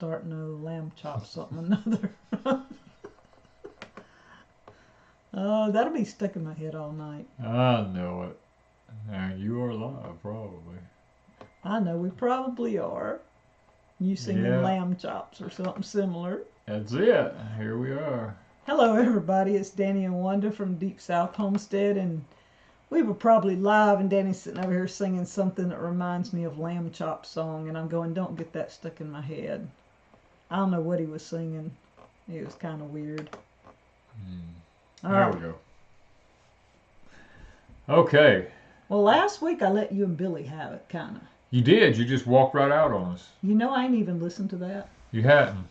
starting a lamb chop something or another. Oh, that'll be stuck in my head all night. I know it. Now you are live, probably. I know we probably are. You singing lamb chops or something similar. That's it. Here we are. Hello, everybody. It's Danny and Wanda from Deep South Homestead, and we were probably live, and Danny's sitting over here singing something that reminds me of Lamb Chop song, and I'm going, don't get that stuck in my head. I don't know what he was singing. It was kind of weird. There we go. Okay. Well, last week I let you and Billy have it, kind of. You did. You just walked right out on us. You know, I ain't even listened to that. You hadn't.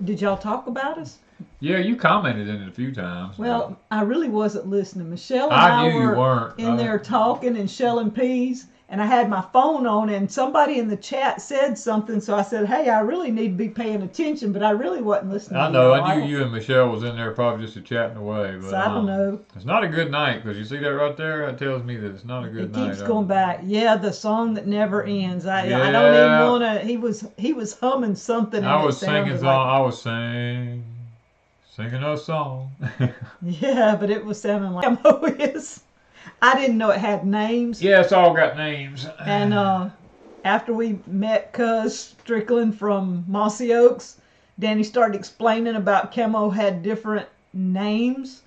Did y'all talk about us? Yeah, you commented in it a few times. Well, I really wasn't listening. Michelle and I knew you weren't. in there talking and shelling peas, and I had my phone on, and somebody in the chat said something, so I said, hey, I really need to be paying attention, but I really wasn't listening. I know. I knew you and Michelle was in there probably just chatting away. But, so I don't know. It's not a good night, because you see that right there? That tells me that it's not a good night. It keeps going back. Yeah, the song that never ends. I don't even want to. He was humming something. I was singing song. I was singing a song. Yeah, but it was sounding like Camo is. I didn't know it had names. Yeah, it's all got names. And after we met Cuz Strickland from Mossy Oaks, Danny started explaining about Camo had different names.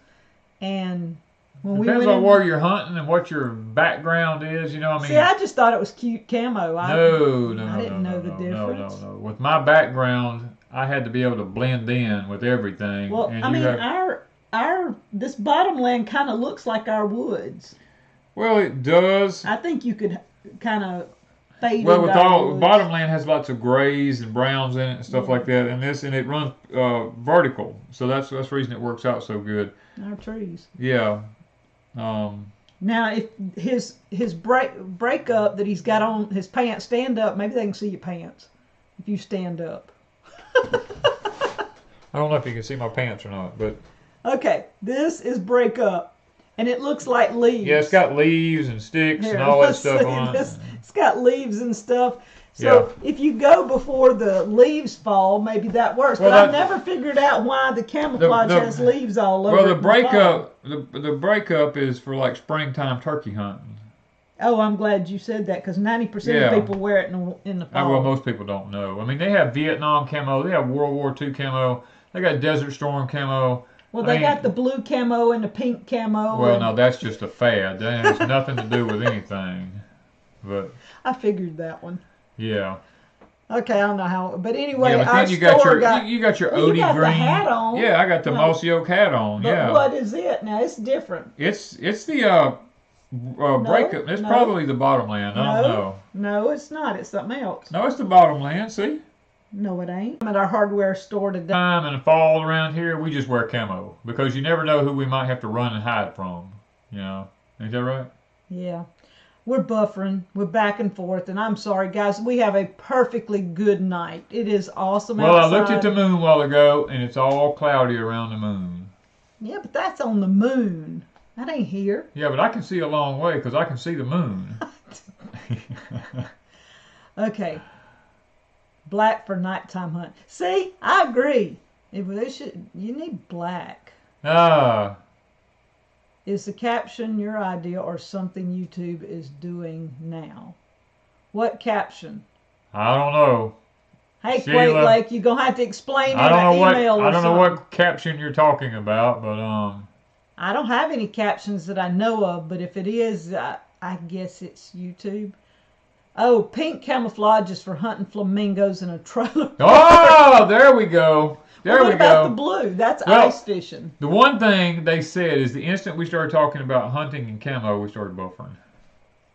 And when Depends on where you're hunting and what your background is, you know what I mean? See, I just thought it was cute Camo. I didn't know the difference. No. With my background, I had to be able to blend in with everything. Well, and I mean, this bottomland kind of looks like our woods. Well, it does. I think you could kind of fade well, into with our all woods. Bottomland has lots of grays and browns in it and stuff like that, and it runs vertical, so that's the reason it works out so good. Our trees. Yeah. Now, if his breakup that he's got on his pants, stand up. Maybe they can see your pants if you stand up. I don't know if you can see my pants or not, but okay, this is breakup, and it looks like leaves. Yeah, it's got leaves and sticks and all that stuff on it. It's got leaves and stuff. So if you go before the leaves fall, maybe that works. Well, but I've never figured out why the camouflage has leaves all over. Well, the breakup is for like springtime turkey hunting. Oh, I'm glad you said that, because 90% of people wear it in the fall. Well, most people don't know. I mean, they have Vietnam camo, they have World War II camo, they got Desert Storm camo. Well, they got the blue camo and the pink camo. Well, no, that's just a fad. That has nothing to do with anything. But I figured that one. Yeah. Okay, I don't know how, but anyway, yeah, but then you got your Odie you got green. The hat on. Yeah, I got the Mossy Oak hat on. But what is it now? It's different. It's the breakup. It's probably the bottomland. I don't know. No, it's not. It's something else. No, it's the bottomland. See? No, it ain't. I'm at our hardware store today. Time and fall around here, we just wear camo because you never know who we might have to run and hide from. You know, ain't that right? Yeah. We're buffering. We're back and forth, and I'm sorry, guys. We have a perfectly good night. It is awesome outside. Well, I looked at the moon a while ago, and it's all cloudy around the moon. Yeah, but that's on the moon. That ain't here. Yeah, but I can see a long way because I can see the moon. Okay. Black for nighttime hunt. See, I agree. You need black. Is the caption your idea or something YouTube is doing now? What caption? I don't know. Hey, Quake Lake, you're going to have to explain in an email or something. I don't know what caption you're talking about, but I don't have any captions that I know of, but if it is, I guess it's YouTube. Oh, pink camouflage is for hunting flamingos in a trailer. Oh, there we go. What about the blue? That's ice fishing. The one thing they said is the instant we started talking about hunting and camo, we started buffering.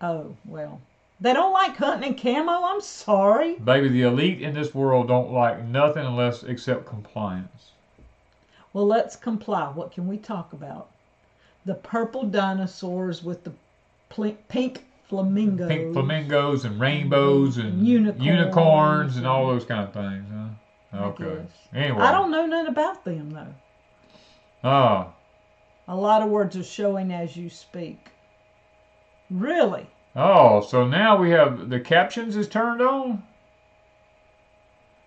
Oh, well. They don't like hunting and camo? I'm sorry. Baby, the elite in this world don't like nothing except compliance. Well, let's comply. What can we talk about? The purple dinosaurs with the pink flamingos. Pink flamingos and rainbows and unicorns and all those kind of things, huh? Okay. Anyway. I don't know nothing about them, though. Oh. A lot of words are showing as you speak. Really? Oh, so now we have the captions is turned on?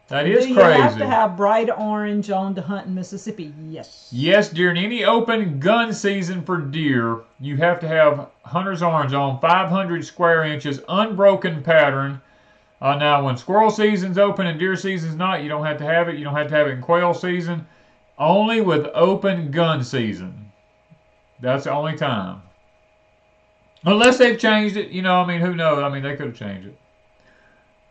That is Do you crazy. have to have bright orange on to hunt in Mississippi? Yes. Yes, during any open gun season for deer, you have to have hunter's orange on, 500 square inches, unbroken pattern. Now, when squirrel season's open and deer season's not, you don't have to have it. You don't have to have it in quail season. Only with open gun season. That's the only time. Unless they've changed it, you know, I mean, who knows? I mean, they could have changed it.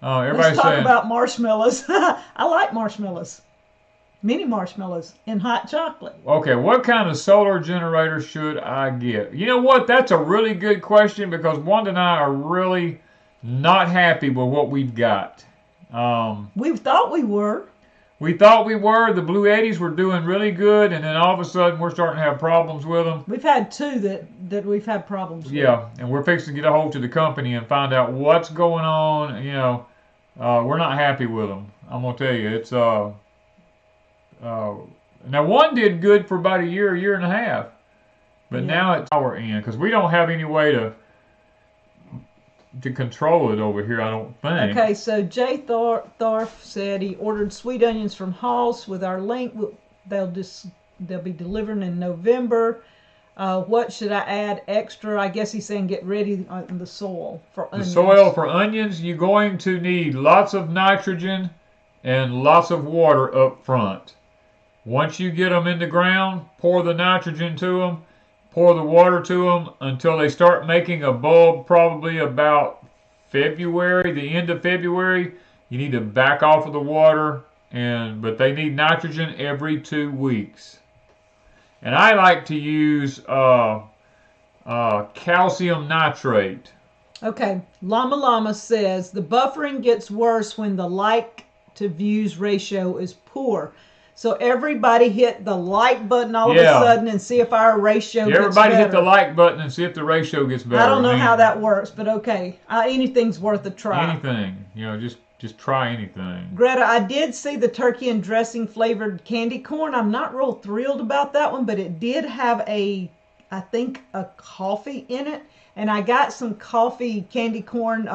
Everybody's Let's talk saying, about marshmallows. I like marshmallows. Mini marshmallows in hot chocolate. okay, what kind of solar generator should I get? You know what? That's a really good question because Wanda and I are really not happy with what we've got. We thought we were. We thought we were. The Blue 80s were doing really good, and then all of a sudden we're starting to have problems with them. We've had two that we've had problems with. Yeah, and we're fixing to get a hold to the company and find out what's going on. You know, we're not happy with them. I'm gonna tell you, it's now one did good for about a year and a half, but now it's our end because we don't have any way to control it over here. I don't think. Okay, so Jay Thorf said he ordered sweet onions from Hoss with our link. They'll be delivering in November. What should I add extra? I guess he's saying get ready on the soil for onions. The soil for onions, you're going to need lots of nitrogen and lots of water up front. Once you get them in the ground, pour the nitrogen to them, pour the water to them until they start making a bulb, probably about February, the end of February. You need to back off of the water, but they need nitrogen every 2 weeks. And I like to use calcium nitrate. Okay, Llama says the buffering gets worse when the like to views ratio is poor. So everybody hit the like button all of a sudden and see if our ratio gets better. Everybody hit the like button and see if the ratio gets better. I don't know how that works, but okay. Anything's worth a try. Anything. You know, just try anything. Greta, I did see the turkey and dressing flavored candy corn. I'm not real thrilled about that one, but it did have I think a coffee in it. And I got some coffee candy corn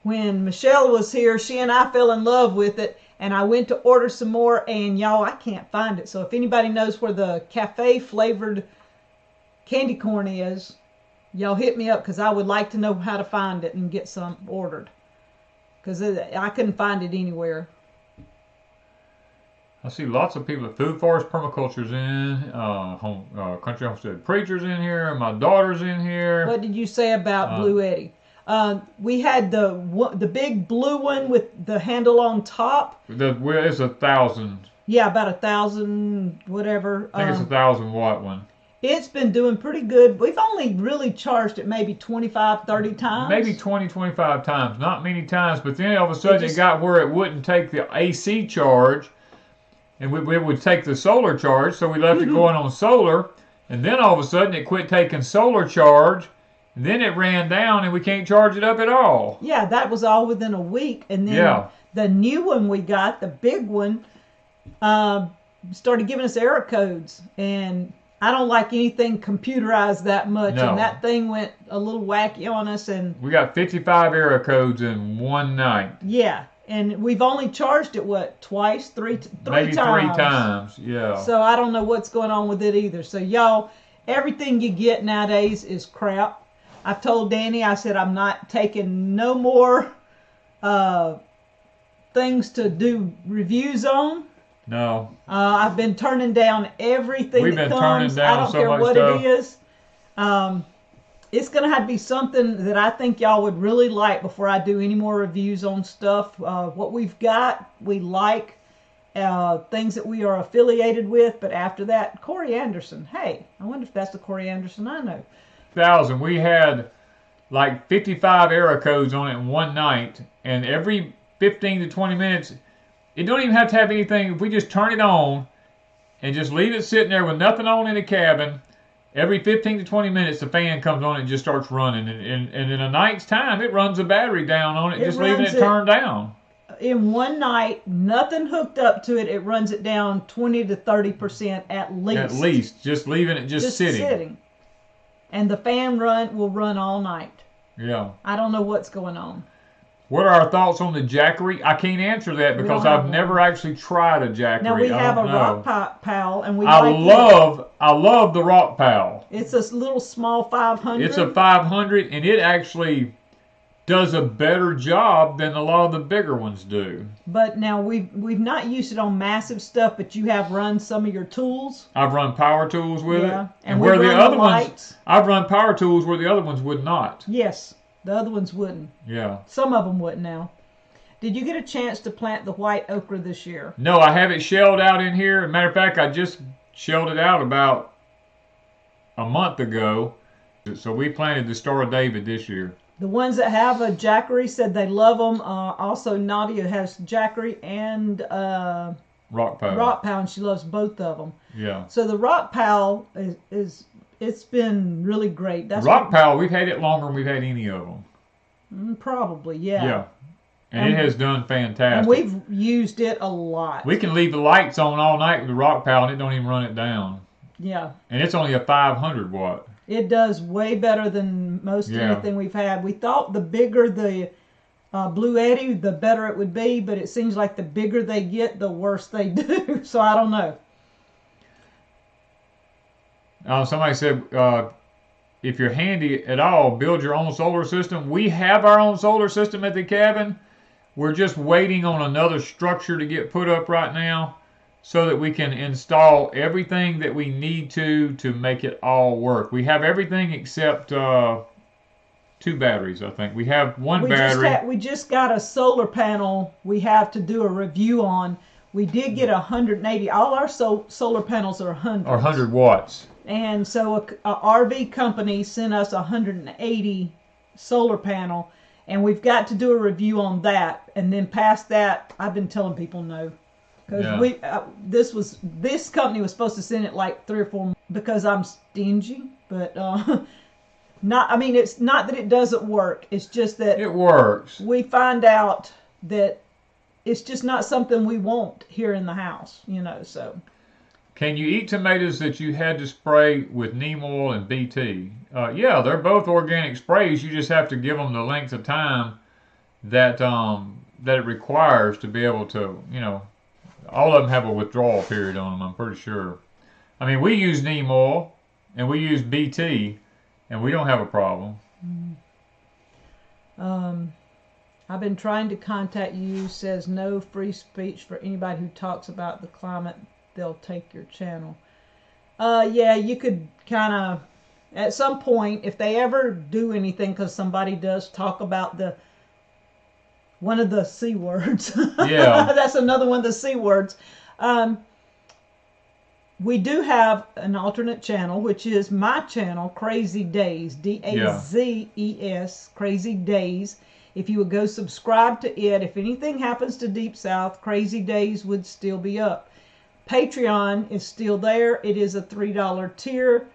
when Michelle was here. She and I fell in love with it. And I went to order some more, and y'all, I can't find it. So if anybody knows where the cafe flavored candy corn is, y'all hit me up because I would like to know how to find it and get some ordered. Because I couldn't find it anywhere. I see lots of people at Food Forest Permaculture's in, Country Homestead Preacher's in here, and my daughter's in here. What did you say about Blue Eddie? We had the big blue one with the handle on top. It's 1,000. Yeah, about 1,000, whatever. I think it's 1,000 watt one. It's been doing pretty good. We've only really charged it maybe 25, 30 times. Maybe 20, 25 times. Not many times, but then all of a sudden it got where it wouldn't take the AC charge, and we would take the solar charge, so we left it going on solar, and then all of a sudden it quit taking solar charge. Then it ran down and we can't charge it up at all. Yeah, that was all within a week. And then the new one we got, the big one, started giving us error codes. And I don't like anything computerized that much. No. And that thing went a little wacky on us. And we got 55 error codes in one night. Yeah. And we've only charged it, what, twice? Three Maybe times? 3 times, yeah. So I don't know what's going on with it either. So y'all, everything you get nowadays is crap. I've told Danny, I said I'm not taking no more things to do reviews on. No. I've been turning down everything We've that been comes. Turning down I don't so care much what stuff. it is. It's going to have to be something that I think y'all would really like before I do any more reviews on stuff. What we've got, we like. Things that we are affiliated with. But after that, Corey Anderson. Hey, I wonder if that's the Corey Anderson I know. 1,000. We had like 55 error codes on it in one night, and every 15 to 20 minutes, it don't even have to have anything. If we just turn it on and just leave it sitting there with nothing on in the cabin, every 15 to 20 minutes the fan comes on and just starts running, and in a night's time it runs the battery down on it, just leaving it turned down. In one night, nothing hooked up to it, it runs it down 20 to 30% at least. At least, just leaving it just sitting. And the fan will run all night. Yeah. I don't know what's going on. What are our thoughts on the Jackery? I can't answer that We because don't have I've never actually tried a Jackery. Now we I have a don't know. rock pal, and we I like love the Rock Pal. It's a little small 500. It's a 500, and it actually does a better job than a lot of the bigger ones do. But now we've not used it on massive stuff, but you have run some of your tools. I've run power tools with it, and where the other lights. ones, I've run power tools where the other ones would not. Yes, the other ones wouldn't. Yeah. Some of them wouldn't now. Did you get a chance to plant the white okra this year? No, I have it shelled out in here. As a matter of fact, I just shelled it out about a month ago. So we planted the Star of David this year. The ones that have a Jackery said they love them. Also, Nadia has Jackery and Rock Pal. Rock Pal, and she loves both of them. Yeah. So the Rock Pal is it's been really great. That's Rock Pal, we've had it longer than we've had any of them. Probably, yeah. Yeah. And it has done fantastic. And we've used it a lot. We can leave the lights on all night with the Rock Pal and it don't even run it down. Yeah. And it's only a 500 watt. It does way better than most anything we've had. We thought the bigger the Blue Eddy, the better it would be, but it seems like the bigger they get, the worse they do. So I don't know. Somebody said, if you're handy at all, build your own solar system. We have our own solar system at the cabin. We're just waiting on another structure to get put up right now so that we can install everything that we need to make it all work. We have everything except 2 batteries, I think. We have one battery. We just got a solar panel we have to do a review on. We did get 180. All our solar panels are 100. Or 100 watts. And so a RV company sent us 180 solar panel, and we've got to do a review on that. And then past that, I've been telling people no, because this company was supposed to send it like 3 or 4 months because I'm stingy, but not. I mean, it's not that it doesn't work. It's just that it works. We find out that it's just not something we want here in the house, so. Can you eat tomatoes that you had to spray with neem oil and BT? Yeah, they're both organic sprays. You just have to give them the length of time that it requires to be able to, all of them have a withdrawal period on them, I'm pretty sure. I mean, we use neem oil and we use BT, and we don't have a problem. I've been trying to contact you. Says no free speech for anybody who talks about the climate. They'll take your channel. Yeah, you could kind of, at some point, if they ever do anything, because somebody does talk about one of the C words. Yeah. That's another one of the C words. We do have an alternate channel, which is my channel, Crazy Daze, DAZES, Crazy Daze. If you would go subscribe to it, if anything happens to Deep South, Crazy Daze would still be up. Patreon is still there. It is a $3 tier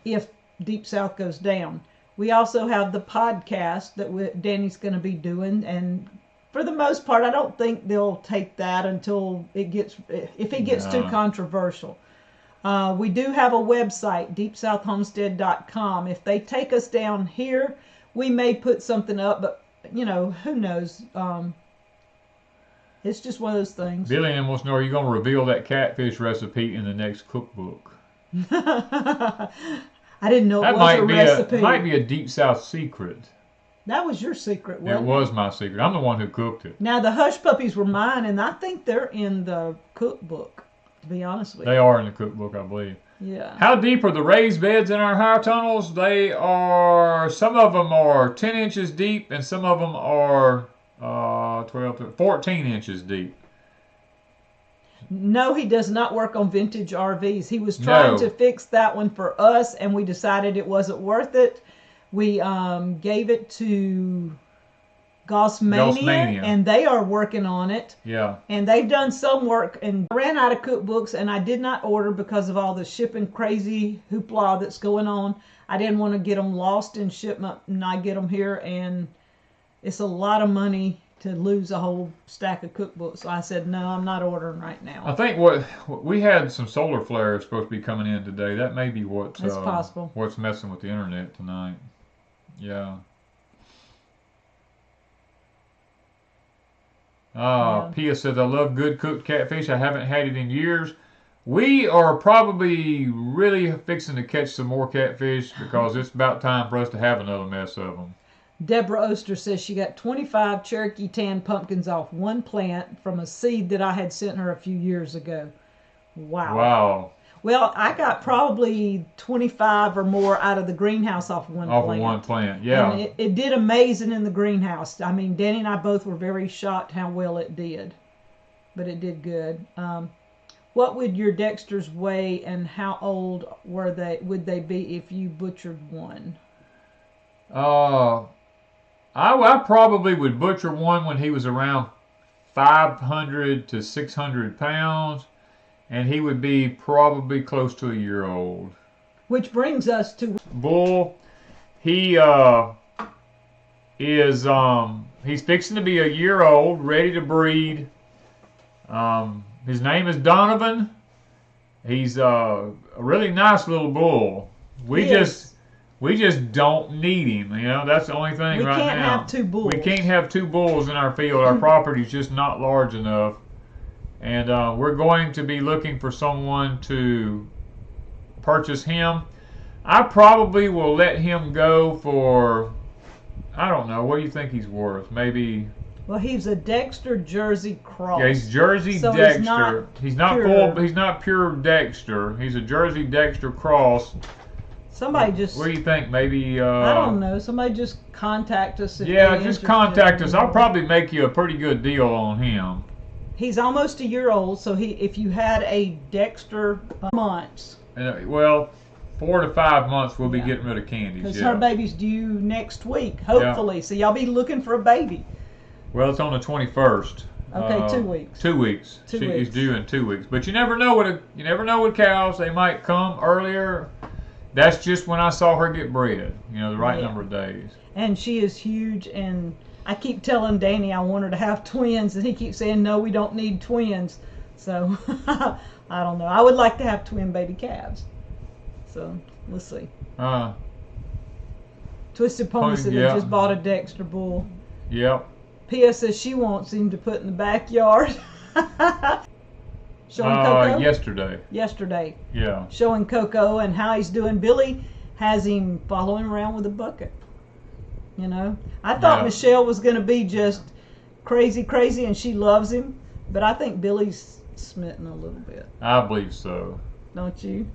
if Deep South goes down. We also have the podcast that Danny's going to be doing, and for the most part, I don't think they'll take that until if it gets too controversial. We do have a website, deepsouthhomestead.com. If they take us down here, we may put something up, but who knows? It's just one of those things. Billy wants to know, are you going to reveal that catfish recipe in the next cookbook? I didn't know it was a recipe. That might be a Deep South secret. That was your secret, wasn't it? It was my secret. I'm the one who cooked it. Now, the hush puppies were mine, and I think they're in the cookbook, to be honest with you. They are in the cookbook, I believe. Yeah. How deep are the raised beds in our high tunnels? Some of them are 10 inches deep, and some of them are 14 inches deep. No, he does not work on vintage RVs. He was trying to fix that one for us, and we decided it wasn't worth it. We gave it to Gossmania, and they are working on it. Yeah. And they've done some work, and I ran out of cookbooks, and I did not order because of all the shipping crazy hoopla that's going on. I didn't want to get them lost in shipment and not get them here, and it's a lot of money to lose a whole stack of cookbooks. So I said, no, I'm not ordering right now. I think what we had some solar flares supposed to be coming in today. That may be what's possible. What's messing with the internet tonight. Yeah. Yeah. Pia says, I love good cooked catfish. I haven't had it in years. We are probably really fixing to catch some more catfish because it's about time for us to have another mess of them. Deborah Oster says she got 25 Cherokee tan pumpkins off one plant from a seed that I had sent her a few years ago. Wow. Wow. Well, I got probably 25 or more out of the greenhouse off one Off plant. of one plant, yeah. And it did amazing in the greenhouse. I mean, Danny and I both were very shocked how well it did. But it did good. What would your Dexters weigh, and how old would they be if you butchered one? I probably would butcher one when he was around 500 to 600 pounds, and he would be probably close to a year old. Which brings us to Bull. He is he's fixing to be a year old, ready to breed. His name is Donovan. He's a really nice little bull. We just don't need him. You know, that's the only thing right now. We can't have two bulls. We can't have two bulls in our field. Our property's just not large enough. And we're going to be looking for someone to purchase him. I probably will let him go for, I don't know, what do you think he's worth? Maybe. Well, he's a Dexter Jersey cross. Yeah, he's Jersey so Dexter. He's not pure. full. He's not pure Dexter. He's a Jersey Dexter cross. Somebody just. What do you think? Maybe. I don't know. Somebody just contact us. Yeah, just contact us. I'll probably make you a pretty good deal on him. He's almost a year old, so if you had a Dexter months. Well, 4 to 5 months we'll be getting rid of Candies. Because her baby's due next week, hopefully. Yeah. So y'all be looking for a baby. Well, it's on the 21st. Okay, 2 weeks. 2 weeks. She's due in 2 weeks. But you never know with cows. They might come earlier. That's just when I saw her get bred. You know, the right number of days. And she is huge, and I keep telling Danny I want her to have twins, and he keeps saying, no, we don't need twins. So, I don't know. I would like to have twin baby calves. So, we'll see. Twisted Pony said they just bought a Dexter bull. Yep. Pia says she wants him to put in the backyard. Showing Coco? Yesterday. Yeah. Showing Coco and how he's doing. Billy has him following around with a bucket. You know, I thought Michelle was going to be just crazy, and she loves him. But I think Billy's smitten a little bit. I believe so. Don't you?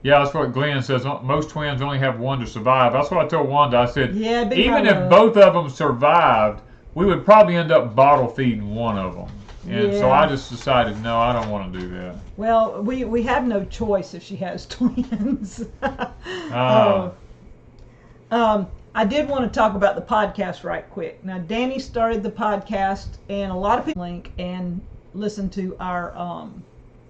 Yeah, that's what Glenn says. Most twins only have one to survive. That's what I told Wanda. I said, even if both of them survived, we would probably end up bottle feeding one of them. And so I just decided, no, I don't want to do that. Well, we have no choice if she has twins. I did want to talk about the podcast right quick. Now, Danny started the podcast, and a lot of people link and listen to our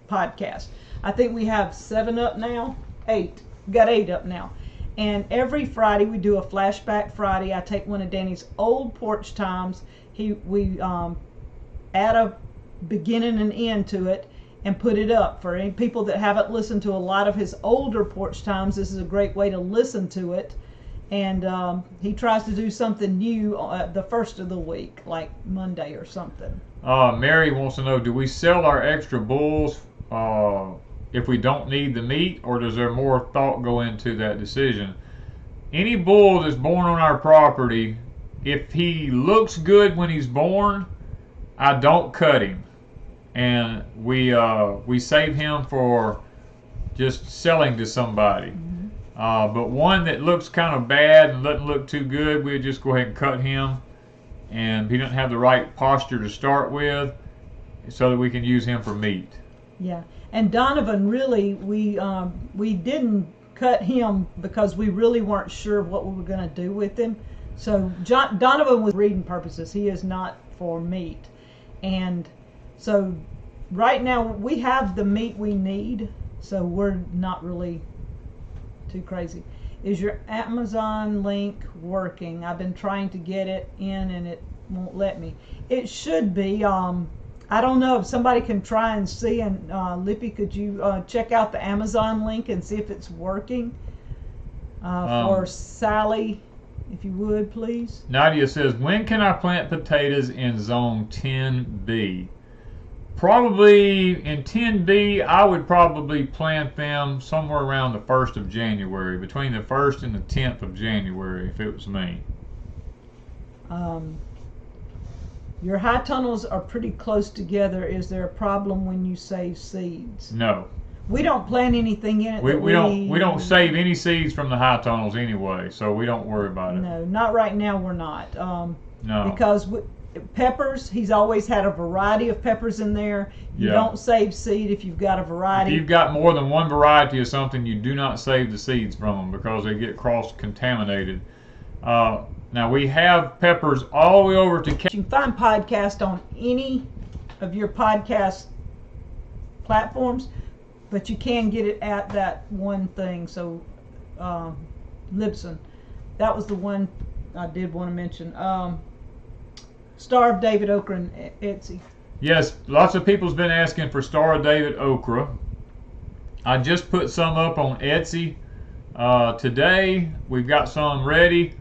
podcast. I think we have 7 up now. 8. We got 8 up now. And every Friday we do a flashback Friday. I take one of Danny's old porch times. We add a beginning and end to it and put it up. For any people that haven't listened to a lot of his older porch times, this is a great way to listen to it. And he tries to do something new the first of the week, like Monday or something. Mary wants to know, do we sell our extra bulls if we don't need the meat, or does there more thought go into that decision? Any bull that's born on our property, if he looks good when he's born, I don't cut him, and we save him for just selling to somebody. But one that looks kind of bad and doesn't look too good, we'll just go ahead and cut him, and he doesn't have the right posture to start with, so that we can use him for meat. Yeah, and Donovan, really, we didn't cut him because we really weren't sure what we were going to do with him. So Donovan was for breeding purposes. He is not for meat. And so right now we have the meat we need, so we're not really too crazy. Is your Amazon link working? I've been trying to get it in and it won't let me. It should be. I don't know if somebody can try and see. And Lippy, could you check out the Amazon link and see if it's working for Sally? if you would, please. Nadia says, when can I plant potatoes in zone 10B? Probably in 10B, I would probably plant them somewhere around the 1st of January, between the 1st and the 10th of January, if it was me. Your high tunnels are pretty close together. Is there a problem when you save seeds? No. We don't plant anything in it. We don't save any seeds from the high tunnels anyway, so we don't worry about it. No, not right now. We're not. No. Because peppers, he's always had a variety of peppers in there. You don't save seed if you've got a variety. If you've got more than one variety of something, you do not save the seeds from them because they get cross-contaminated. Now we have peppers all the way over to... You can find podcast on any of your podcast platforms, but you can get it at that one thing. So Libsyn, that was the one I did want to mention. Star of David okra and Etsy. Yes, lots of people's been asking for Star of David okra. I just put some up on Etsy today. We've got some ready.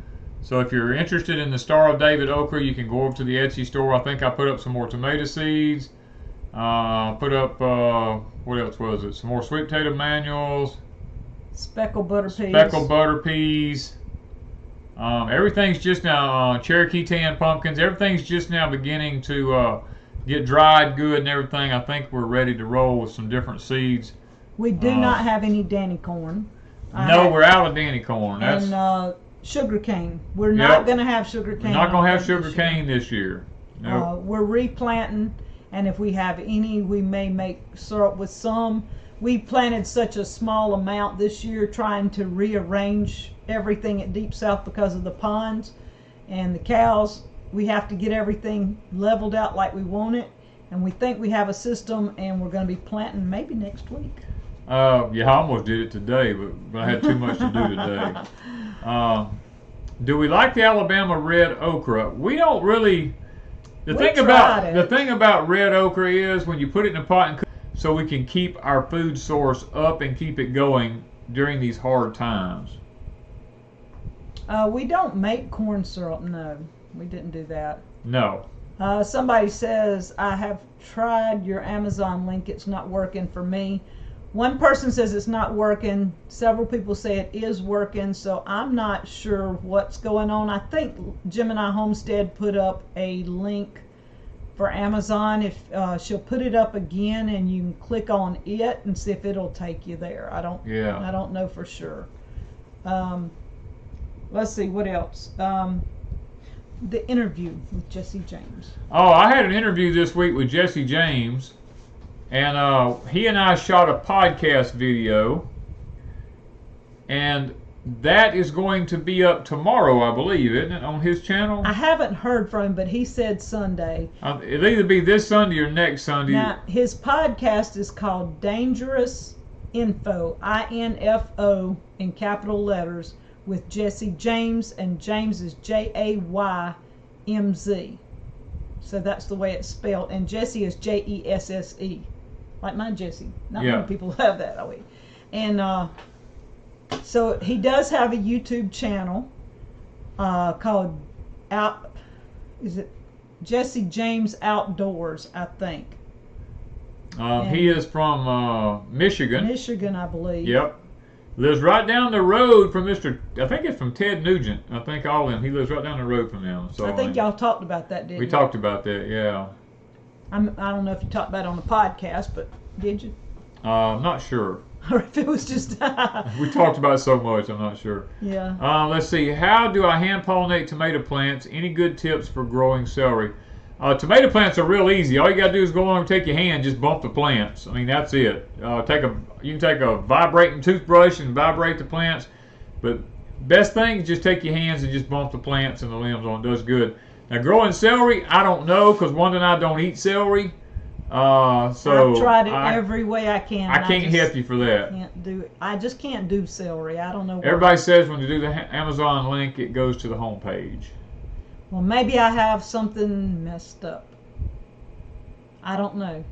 So if you're interested in the Star of David okra, you can go over to the Etsy store. I think I put up some more tomato seeds. Put up, what else was it? Some more sweet potato manuals. Speckled butter peas. Speckled butter peas. Everything's just now, Cherokee tan pumpkins, everything's just now beginning to get dried good and everything. I think we're ready to roll with some different seeds. We do not have any Danny corn. No, we're out of Danny corn. And sugar cane. We're not going to have sugar cane. We're not going to have sugar cane this year. Nope. We're replanting, and if we have any, we may make syrup with some. We planted such a small amount this year trying to rearrange everything at Deep South because of the ponds and the cows. We have to get everything leveled out like we want it, and we think we have a system, and we're going to be planting maybe next week. Yeah, I almost did it today, but I had too much to do today. Do we like the Alabama red okra? We don't really. The thing about red okra is when you put it in a pot and cook, so we can keep our food source up and keep it going during these hard times. We don't make corn syrup. No, we didn't do that. No. Somebody says, I have tried your Amazon link. It's not working for me. One person says it's not working. Several people say it is working. So I'm not sure what's going on. I think Gemini Homestead put up a link for Amazon. If she'll put it up again, and you can click on it and see if it'll take you there. I don't know for sure. Let's see what else. The interview with Jesse Jaymz. Oh, I had an interview this week with Jesse Jaymz, and he and I shot a podcast video, and that is going to be up tomorrow, I believe, isn't it, on his channel? I haven't heard from him, but he said Sunday. It'll either be this Sunday or next Sunday. Now, his podcast is called Dangerous Info, INFO in capital letters, with Jesse Jaymz, and James is Jaymz. So that's the way it's spelled. And Jesse is Jesse, like my Jesse. Not many people have that, are we? And so he does have a YouTube channel called Jesse Jaymz Outdoors, I think. He is from Michigan. Michigan, I believe. Yep. Lives right down the road from I think it's from Ted Nugent. I think all of them. He lives right down the road from them. So I think y'all talked about that, didn't you? We talked about that, yeah. I don't know if you talked about it on the podcast, but did you? I'm not sure. Or if it was just... We talked about it so much, I'm not sure. Yeah. Let's see. How do I hand pollinate tomato plants? Any good tips for growing celery? Tomato plants are real easy. All you got to do is go along and take your hand, just bump the plants. I mean, that's it. You can take a vibrating toothbrush and vibrate the plants, but best thing is just take your hands and just bump the plants and the limbs on. It does good. Now, growing celery, I don't know, because Wanda and I don't eat celery. So I've tried it every way I can. I can't help you for that. I just can't do celery. I don't know why. Everybody says when you do the Amazon link, it goes to the home page. Well, maybe I have something messed up. I don't know.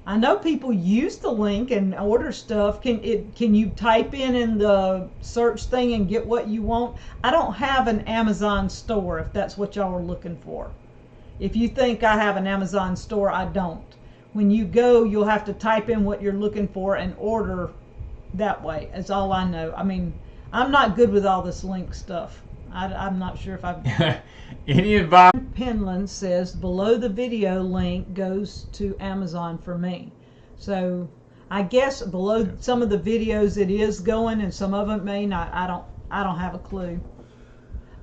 I know people use the link and order stuff. Can you type in the search thing and get what you want? I don't have an Amazon store, if that's what y'all are looking for. If you think I have an Amazon store, I don't. When you go, you'll have to type in what you're looking for and order that way. That's all I know. I mean, I'm not good with all this link stuff. I'm not sure if I've... Any advice? Penland says below the video link goes to Amazon for me. So I guess below some of the videos it is going, and some of it may not. I don't have a clue.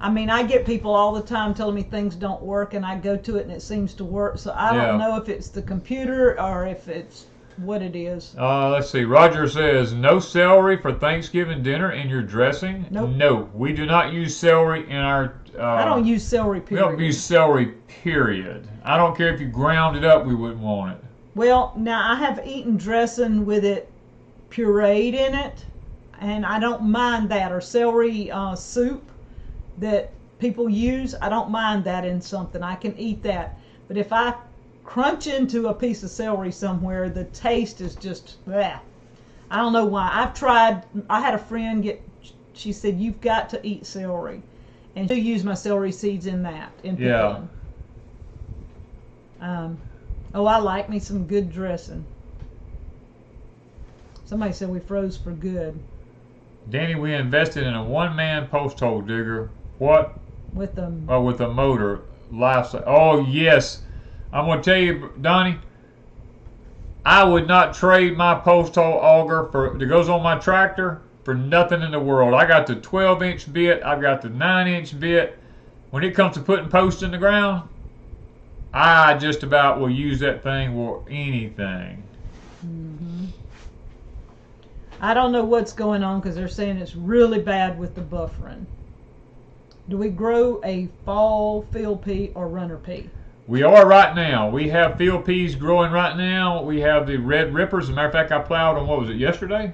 I mean, I get people all the time telling me things don't work, and I go to it and it seems to work. So I don't know if it's the computer or if it's what it is. Let's see. Roger says, no celery for Thanksgiving dinner in your dressing? Nope. No, we do not use celery in our... I don't use celery, period. We don't use celery, period. I don't care if you ground it up, we wouldn't want it. Well, now I have eaten dressing with it pureed in it, and I don't mind that. Or celery soup that people use, I don't mind that in something. I can eat that. But if I crunch into a piece of celery somewhere, the taste is just bleh. I don't know why. I've tried. I had a friend she said, you've got to eat celery, and she'll use my celery seeds in that, in pickling. Oh, I like me some good dressing. Somebody said we froze for good. Danny, we invested in a one-man post hole digger. What? With a motor. Livestock. Oh, yes. I'm going to tell you, Donnie, I would not trade my post hole auger that goes on my tractor for nothing in the world. I got the 12-inch bit. I've got the 9-inch bit. When it comes to putting posts in the ground, I just about will use that thing for anything. Mm-hmm. I don't know what's going on because they're saying it's really bad with the buffering. Do we grow a fall field pea or runner pea? We are right now. We have field peas growing right now. We have the red rippers. As a matter of fact, I plowed them, what was it, yesterday?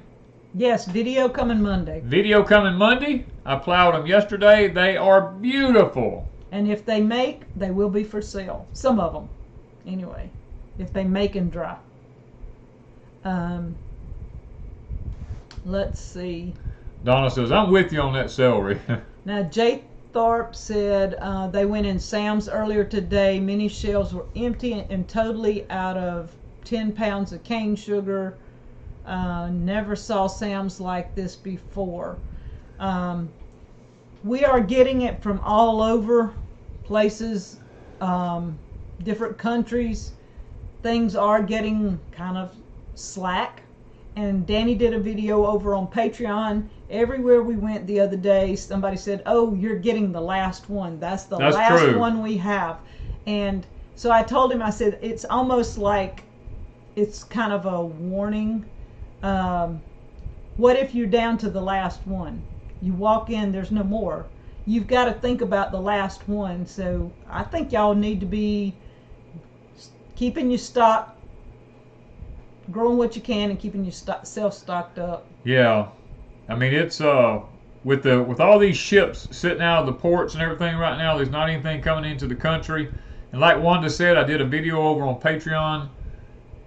Yes, video coming Monday. Video coming Monday. I plowed them yesterday. They are beautiful. And if they make, they will be for sale. Some of them, anyway. If they make and dry. Let's see. Donna says, I'm with you on that celery. Now, Jay Tharp said they went in Sam's earlier today. Many shelves were empty and totally out of 10 pounds of cane sugar. Never saw Sam's like this before. We are getting it from all over places, different countries. Things are getting kind of slack. And Danny did a video over on Patreon. Everywhere we went the other day, somebody said, oh, you're getting the last one. That's last true. one we have. And so I told him, I said, it's almost like it's kind of a warning. What if you're down to the last one? You walk in, there's no more. You've got to think about the last one. So I think y'all need to be keeping your stock, growing what you can, and keeping yourself stocked up. Yeah, I mean it's with all these ships sitting out of the ports and everything right now. There's not anything coming into the country. And like Wanda said, I did a video over on Patreon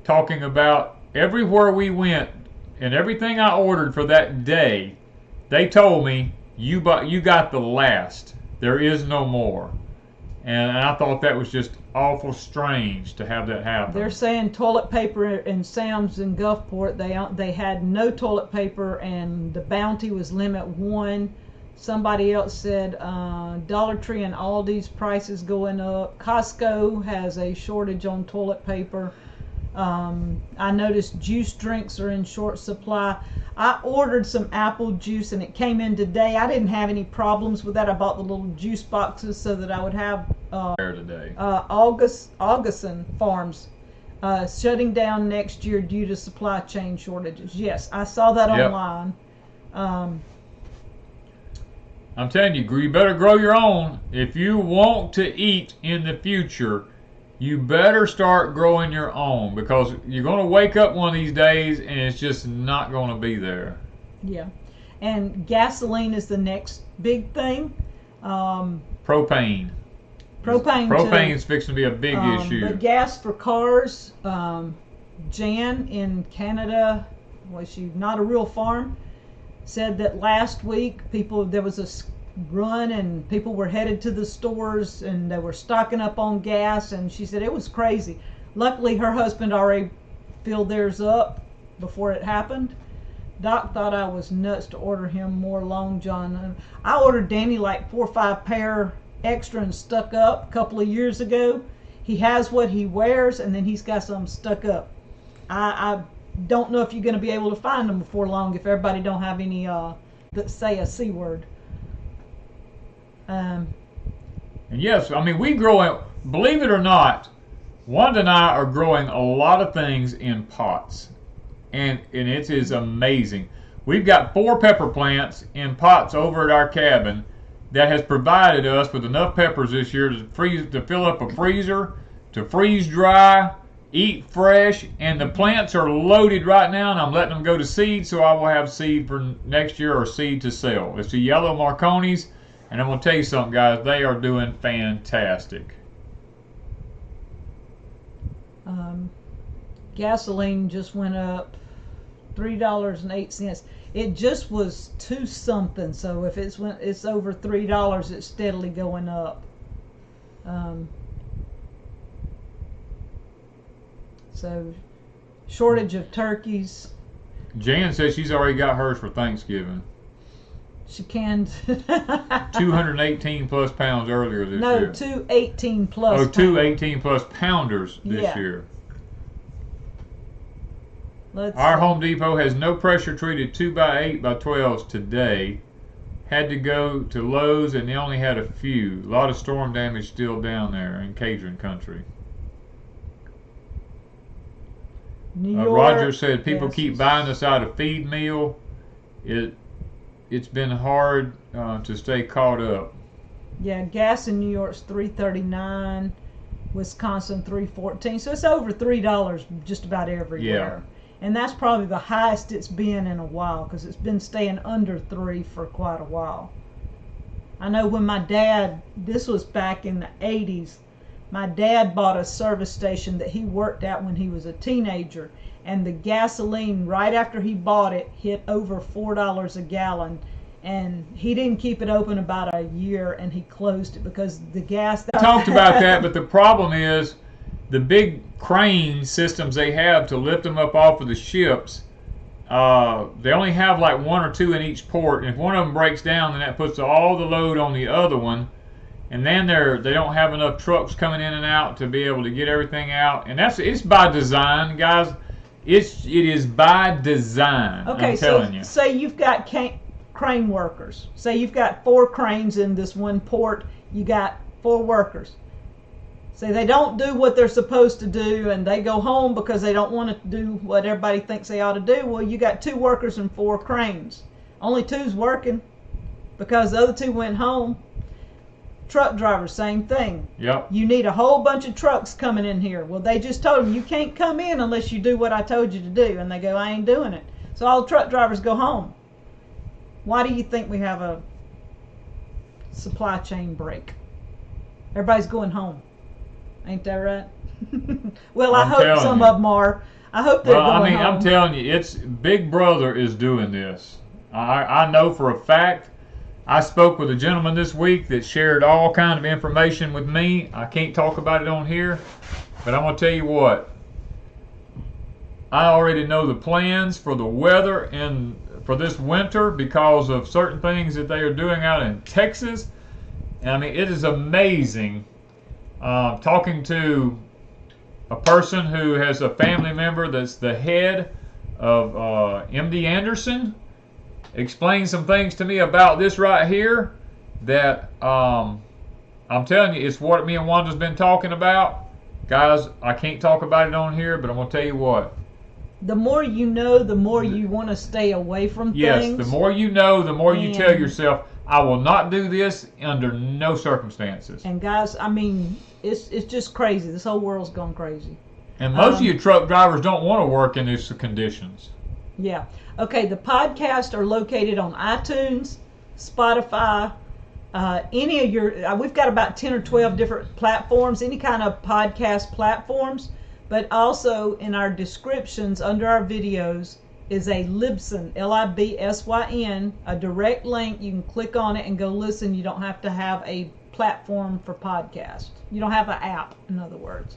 talking about everywhere we went and everything I ordered for that day. They told me you got the last. There is no more. And I thought that was just awful strange to have that happen. They're saying toilet paper in Sam's in Gulfport. They had no toilet paper, and the bounty was limit 1. Somebody else said Dollar Tree and Aldi's prices going up. Costco has a shortage on toilet paper. I noticed juice drinks are in short supply. I ordered some apple juice and it came in today. I didn't have any problems with that. I bought the little juice boxes so that I would have today. Augustin Farms shutting down next year due to supply chain shortages. Yes, I saw that online. I'm telling you, you better grow your own. If you want to eat in the future, you better start growing your own, because you're going to wake up one of these days and it's just not going to be there. Yeah. And gasoline is the next big thing. Propane. Propane is fixing to be a big issue. But gas for cars, Jan in Canada, was she not a real farm, said that last week there was a run and people were headed to the stores and they were stocking up on gas, and she said it was crazy. Luckily her husband already filled theirs up before it happened. Doc thought I was nuts to order him more Long John. I ordered Danny like 4 or 5 pair extra and stuck up a couple of years ago. He has what he wears, and then he's got some stuck up. I don't know if you're going to be able to find them before long if everybody don't have any that say a C word. And yes, I mean, we grow, believe it or not, Wanda and I are growing a lot of things in pots. And it is amazing. We've got 4 pepper plants in pots over at our cabin that has provided us with enough peppers this year to fill up a freezer, to freeze dry, eat fresh, and the plants are loaded right now, and I'm letting them go to seed, so I will have seed for next year or seed to sell. It's the yellow Marconis, and I'm going to tell you something, guys, they are doing fantastic. Gasoline just went up $3.08. It just was 2 something, so if it's over $3, it's steadily going up. So shortage of turkeys. Jan says she's already got hers for Thanksgiving. She canned 218 plus pounds earlier this year. No, 218 plus. Oh, 218 plus pounders this year. Our Home Depot has no pressure treated 2x8 by 12s today. Had to go to Lowe's and they only had a few. A lot of storm damage still down there in Cajun country. New York, Roger said people keep buying us out of feed meal. It's been hard to stay caught up. Yeah, gas in New York's $3.39, Wisconsin $3.14, so it's over $3 just about everywhere. Yeah. And that's probably the highest it's been in a while, because it's been staying under $3 for quite a while. I know when my dad, this was back in the 80s, my dad bought a service station that he worked at when he was a teenager, and the gasoline right after he bought it hit over $4 a gallon, and he didn't keep it open about a year, and he closed it because the gas. I talked about that, but the problem is the big crane systems they have to lift them up off of the ships. They only have like 1 or 2 in each port, and if one of them breaks down, then that puts all the load on the other one. And then they don't have enough trucks coming in and out to be able to get everything out. And it's by design, guys. It is by design. Okay, I'm telling you. Say you've got crane workers. Say you've got 4 cranes in this one port. You got 4 workers. Say they don't do what they're supposed to do, and they go home because they don't want to do what everybody thinks they ought to do. Well, you got 2 workers and 4 cranes. Only 2's working because the other 2 went home. Truck drivers, same thing. Yep. You need a whole bunch of trucks coming in here. Well, they just told them you can't come in unless you do what I told you to do, and they go, I ain't doing it. So all the truck drivers go home. Why do you think we have a supply chain break? Everybody's going home. Ain't that right? Well, I hope some of them are. I hope they're going home. I'm telling you, it's Big Brother is doing this. I know for a fact. I spoke with a gentleman this week that shared all kind of information with me. I can't talk about it on here, but I'm going to tell you what. I already know the plans for the weather and for this winter because of certain things that they are doing out in Texas. And I mean, it is amazing talking to a person who has a family member that's the head of MD Anderson. Explain some things to me about this right here that I'm telling you, it's what me and Wanda's been talking about. Guys, I can't talk about it on here, but I'm going to tell you what. The more you know, the more you want to stay away from things. Yes, the more you know, the more you tell yourself, I will not do this under no circumstances. And guys, I mean, it's just crazy. This whole world's gone crazy. And most of you truck drivers don't want to work in these conditions. Yeah. Okay, the podcasts are located on iTunes, Spotify, any of your, we've got about 10 or 12 different platforms, any kind of podcast platforms. But also in our descriptions under our videos is a Libsyn, Libsyn, a direct link. You can click on it and go listen. You don't have to have a platform for podcast. You don't have an app, in other words.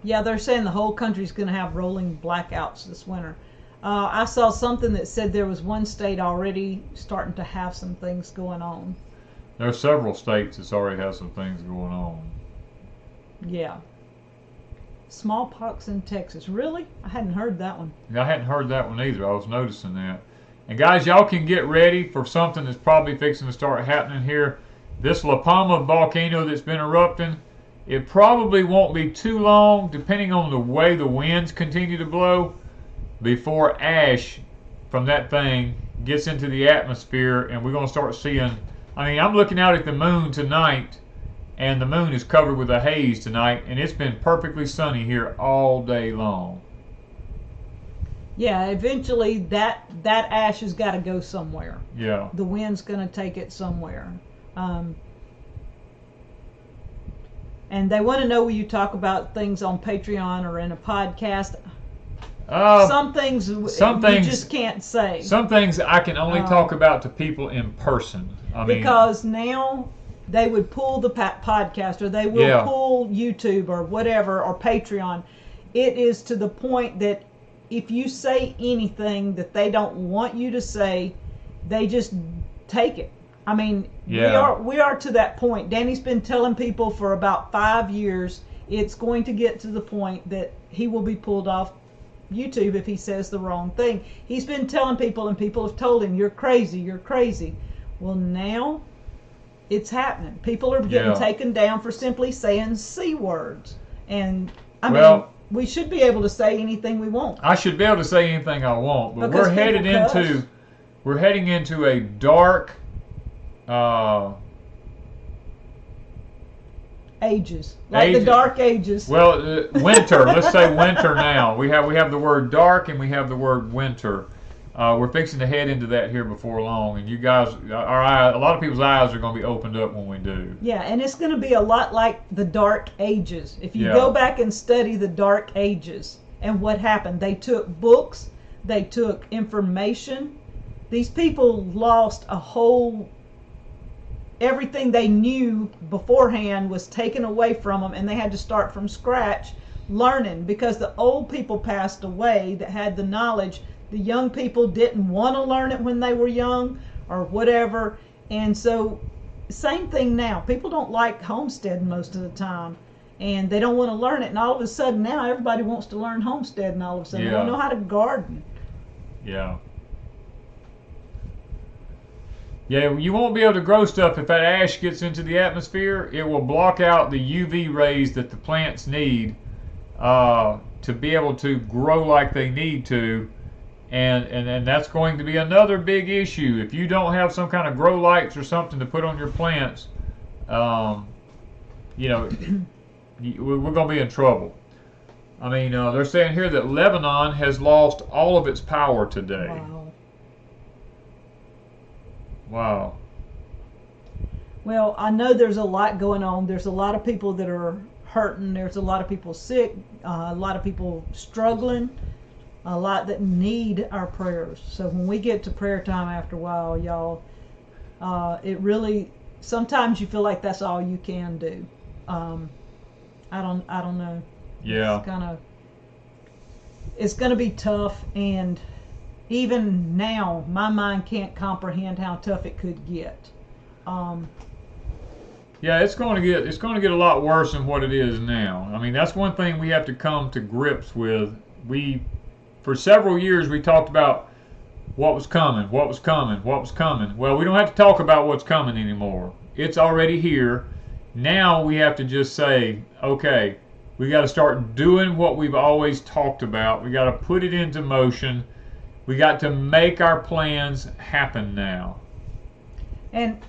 Yeah, they're saying the whole country's going to have rolling blackouts this winter. I saw something that said there was one state already starting to have some things going on. There are several states that's already have some things going on. Yeah. Smallpox in Texas. Really? I hadn't heard that one. I hadn't heard that one either. I was noticing that. And guys, y'all can get ready for something that's probably fixing to start happening here. This La Palma volcano that's been erupting, it probably won't be too long, depending on the way the winds continue to blow, before ash from that thing gets into the atmosphere, and we're going to start seeing, I mean, I'm looking out at the moon tonight, and the moon is covered with a haze tonight, and it's been perfectly sunny here all day long. Yeah, eventually that ash has got to go somewhere. Yeah. The wind's going to take it somewhere. And they want to know when you talk about things on Patreon or in a podcast. Some things you just can't say. Some things I can only talk about to people in person. Because now they would pull the podcast, or they will pull YouTube or whatever, or Patreon. It is to the point that if you say anything that they don't want you to say, they just take it. I mean, we are to that point. Danny's been telling people for about 5 years it's going to get to the point that he will be pulled off YouTube if he says the wrong thing. He's been telling people, and people have told him, you're crazy, you're crazy. Well, now it's happening. People are getting taken down for simply saying C words. And I mean, we should be able to say anything we want. I should be able to say anything I want, but we're heading into a dark ages, like the dark ages. Well, winter. Let's say winter now. We have the word dark and we have the word winter. We're fixing to head into that here before long, and you guys, a lot of people's eyes are going to be opened up when we do. Yeah, and it's going to be a lot like the Dark Ages. If you go back and study the Dark Ages and what happened, they took books, they took information. These people lost everything they knew beforehand was taken away from them, and they had to start from scratch learning, because the old people passed away that had the knowledge. The young people didn't want to learn it when they were young or whatever. And so same thing now. People don't like Homestead most of the time, and they don't want to learn it. And all of a sudden now everybody wants to learn Homestead, and all of a sudden they don't know how to garden. Yeah. Yeah, you won't be able to grow stuff if that ash gets into the atmosphere. It will block out the UV rays that the plants need to be able to grow like they need to. And that's going to be another big issue. If you don't have some kind of grow lights or something to put on your plants, we're going to be in trouble. I mean, they're saying here that Lebanon has lost all of its power today. Wow. Well, I know there's a lot going on. There's a lot of people that are hurting. There's a lot of people sick, a lot of people struggling, a lot that need our prayers. So when we get to prayer time after a while, y'all, it really, sometimes you feel like that's all you can do. I don't know. Yeah. It's gonna be tough, and even now my mind can't comprehend how tough it could get. Yeah, it's going to get a lot worse than what it is now. I mean, that's one thing we have to come to grips with. For several years we talked about what was coming. Well, we don't have to talk about what's coming anymore. It's already here. Now we have to just say, okay, we got to start doing what we've always talked about. We got to put it into motion. We got to make our plans happen now. And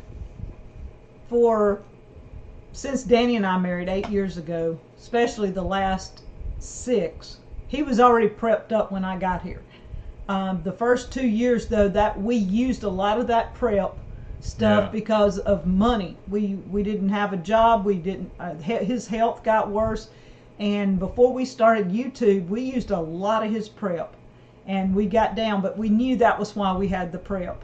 since Danny and I married 8 years ago, especially the last 6, he was already prepped up when I got here. The first 2 years, though, that we used a lot of that prep stuff Yeah. because of money. We didn't have a job. We didn't. His health got worse, and before we started YouTube, we used a lot of his prep, and we got down. But we knew that was why we had the prep.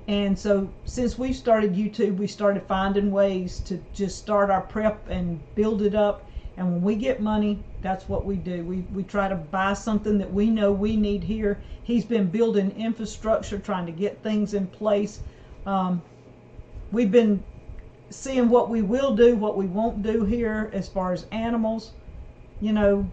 And so since we started YouTube, we started finding ways to just start our prep and build it up. And when we get money, that's what we do. We try to buy something that we know we need here. He's been building infrastructure, trying to get things in place. We've been seeing what we will do, what we won't do here as far as animals. You know,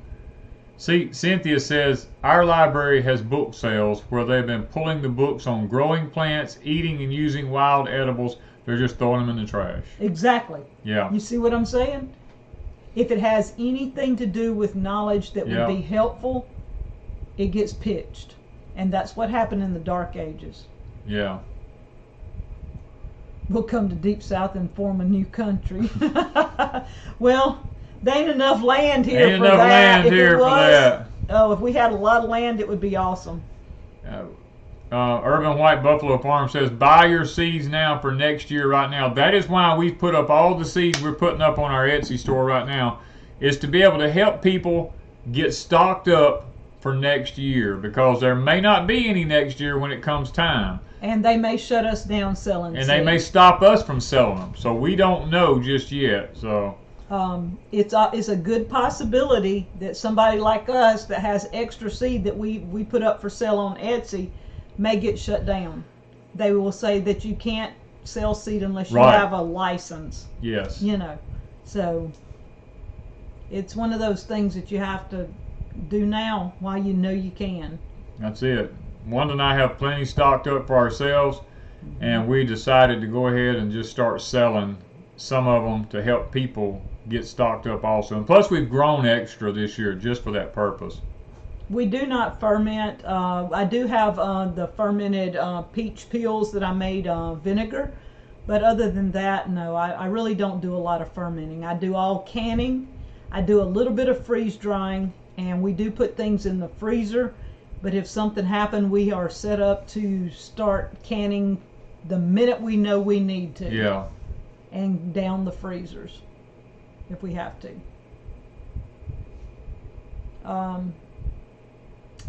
See, Cynthia says, our library has book sales where they've been pulling the books on growing plants, eating and using wild edibles. They're just throwing them in the trash. exactly. Yeah. You see what I'm saying? If it has anything to do with knowledge that Yeah. would be helpful, it gets pitched. And that's what happened in the Dark Ages. Yeah. We'll come to Deep South and form a new country. Well, there ain't enough land here Ain't for enough that. land If here it for was, that. oh, if we had a lot of land, it would be awesome. Urban White Buffalo Farm says, buy your seeds now for next year right now. That is why we've put up all the seeds we're putting up on our Etsy store right now, is to be able to help people get stocked up for next year, because there may not be any next year when it comes time. And they may shut us down selling And they may stop us from selling them. So we don't know just yet. So it's a good possibility that somebody like us that has extra seed that we put up for sale on Etsy may get shut down. They will say that you can't sell seed unless you Right. have a license. yes. You know, so it's one of those things that you have to do now while you know you can. That's it. Wanda and I have plenty stocked up for ourselves, and we decided to go ahead and just start selling some of them to help people get stocked up also. And plus, we've grown extra this year just for that purpose. We do not ferment. I do have the fermented peach peels that I made vinegar, but other than that, no, I really don't do a lot of fermenting. I do all canning. I do a little bit of freeze drying, and we do put things in the freezer. But if something happened, we are set up to start canning the minute we know we need to. Yeah. And down the freezers if we have to. A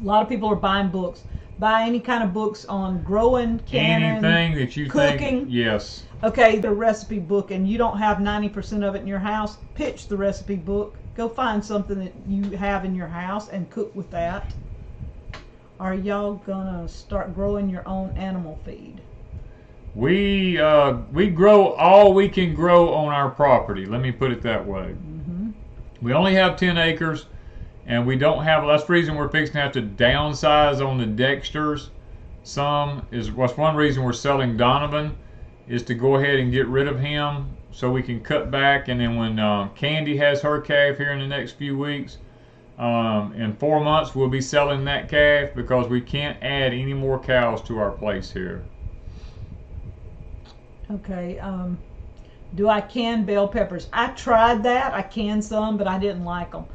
lot of people are buying books. Buy any kind of books on growing, canning, Anything that you cooking. think. Yes. Okay, the recipe book, and you don't have 90% of it in your house, pitch the recipe book. Go find something that you have in your house and cook with that. Are y'all gonna start growing your own animal feed? We grow all we can grow on our property. Let me put it that way. Mm-hmm. We only have 10 acres, and we don't have. That's the reason we're fixing to have to downsize on the Dexters. What's one reason we're selling Donovan, is to go ahead and get rid of him so we can cut back. And then when Candy has her calf here in the next few weeks, in 4 months we'll be selling that calf, because we can't add any more cows to our place here. Okay, do I can bell peppers? I tried that. I canned some, but I didn't like them.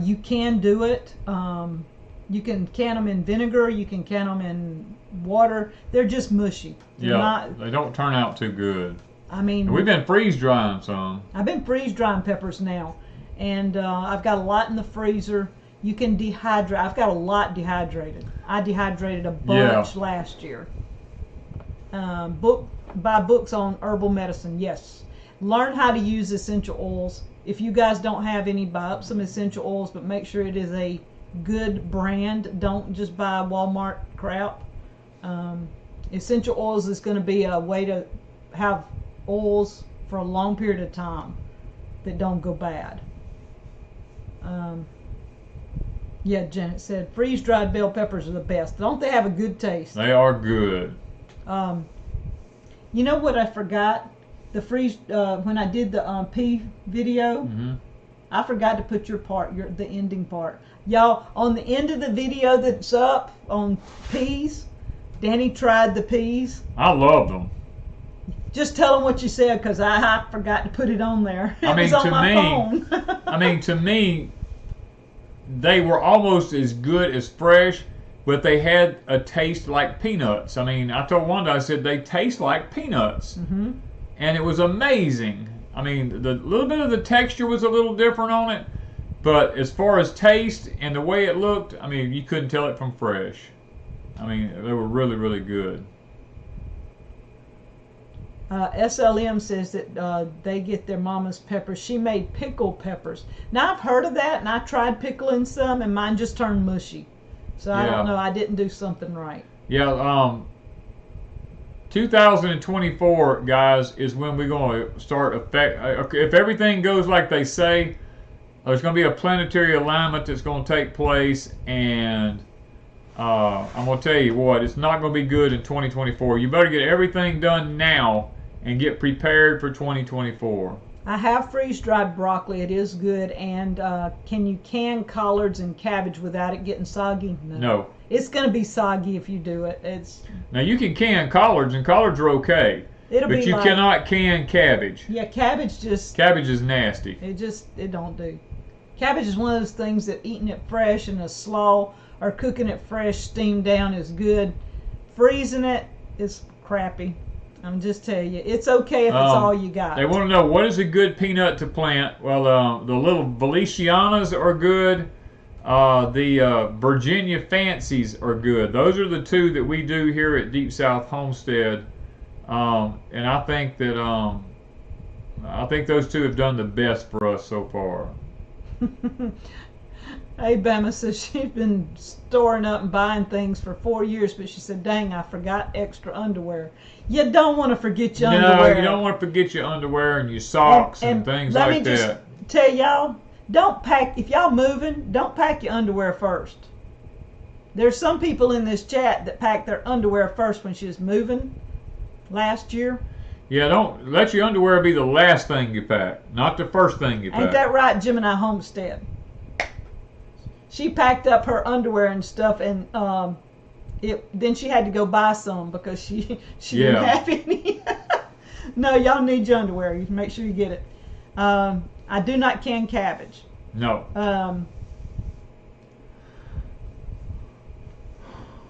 You can do it. You can can them in vinegar. You can can them in water. They're just mushy. They don't turn out too good. I mean, And we've been freeze drying some. I've been freeze drying peppers now, and I've got a lot in the freezer. You can dehydrate. I've got a lot dehydrated. I dehydrated a bunch last year. Buy books on herbal medicine. Yes. Learn how to use essential oils. If you guys don't have any, buy up some essential oils, but make sure it is a good brand. Don't just buy Walmart crap. Essential oils is going to be a way to have oils for a long period of time that don't go bad. Yeah, Janet said freeze-dried bell peppers are the best. Don't they have a good taste? They are good. You know what I forgot? The when I did the pea video, I forgot to put the ending part. Y'all, on the end of the video that's up on peas, Danny tried the peas. I love them. Just tell them what you said, because I forgot to put it on there. I mean, it was on my phone. to me, they were almost as good as fresh. but they had a taste like peanuts. I mean, I told Wanda, I said, they taste like peanuts. Mm-hmm. And it was amazing. I mean, the little bit of the texture was a little different on it, but as far as taste and the way it looked, I mean, you couldn't tell it from fresh. I mean, they were really, really good. SLM says that they get their mama's peppers. She made pickled peppers. Now, I've heard of that, and I tried pickling some, and mine just turned mushy. So I don't know. I didn't do something right. Yeah, 2024, guys, is when we're going to start if everything goes like they say, there's going to be a planetary alignment that's going to take place, and I'm going to tell you what, it's not going to be good in 2024. You better get everything done now and get prepared for 2024. I have freeze-dried broccoli. It is good. And can you can collards and cabbage without it getting soggy? No. It's going to be soggy if you do it. Now, you can can collards, and collards are okay. But you cannot can cabbage. Yeah, cabbage just... Cabbage is nasty. It don't do. Cabbage is one of those things that eating it fresh in a slaw or cooking it fresh, steamed down is good. Freezing it is crappy. I'm just telling you, it's okay if it's all you got. They want to know, what is a good peanut to plant? Well, the little Valesianas are good. The Virginia Fancies are good. Those are the two that we do here at Deep South Homestead. And I think that those two have done the best for us so far. Hey, Bama says she's been storing up and buying things for 4 years, but she said, dang, I forgot extra underwear. You don't want to forget your underwear. No, you don't want to forget your underwear and your socks and things like that. Let me just tell y'all, don't pack, if y'all moving, don't pack your underwear first. There's some people in this chat that pack their underwear first when she was moving last year. Yeah, don't let your underwear be the last thing you pack, not the first thing you pack. Ain't that right, Gemini Homestead? She packed up her underwear and stuff, and then she had to go buy some because she didn't have any. No, y'all need your underwear. You make sure you get it. I do not can cabbage. No.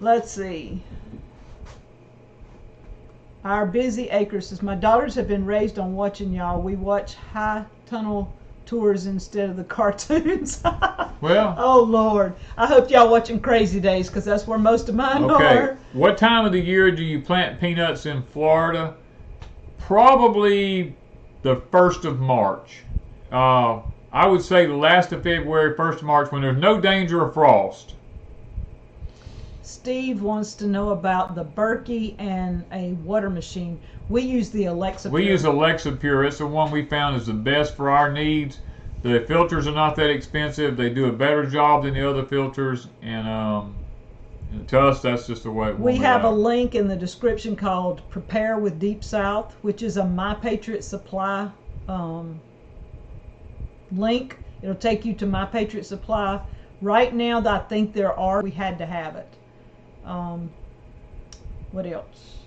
Let's see. Our busy acre says, my daughters have been raised on watching y'all. We watch high tunnel tours instead of the cartoons. Well, oh Lord, I hope y'all watching Crazy Days, because that's where most of mine are. What time of the year do you plant peanuts in Florida? Probably the 1st of March. I would say the last of February, 1st of March, when there's no danger of frost. Steve wants to know about the Berkey and a water machine. We use the Alexa Pure. We use Alexa Pure. It's the one we found is the best for our needs. The filters are not that expensive. They do a better job than the other filters, and to us, that's just the way we have a link in the description called Prepare with Deep South, which is a My Patriot Supply link. It'll take you to My Patriot Supply. Right now, I think we had to have it. What else?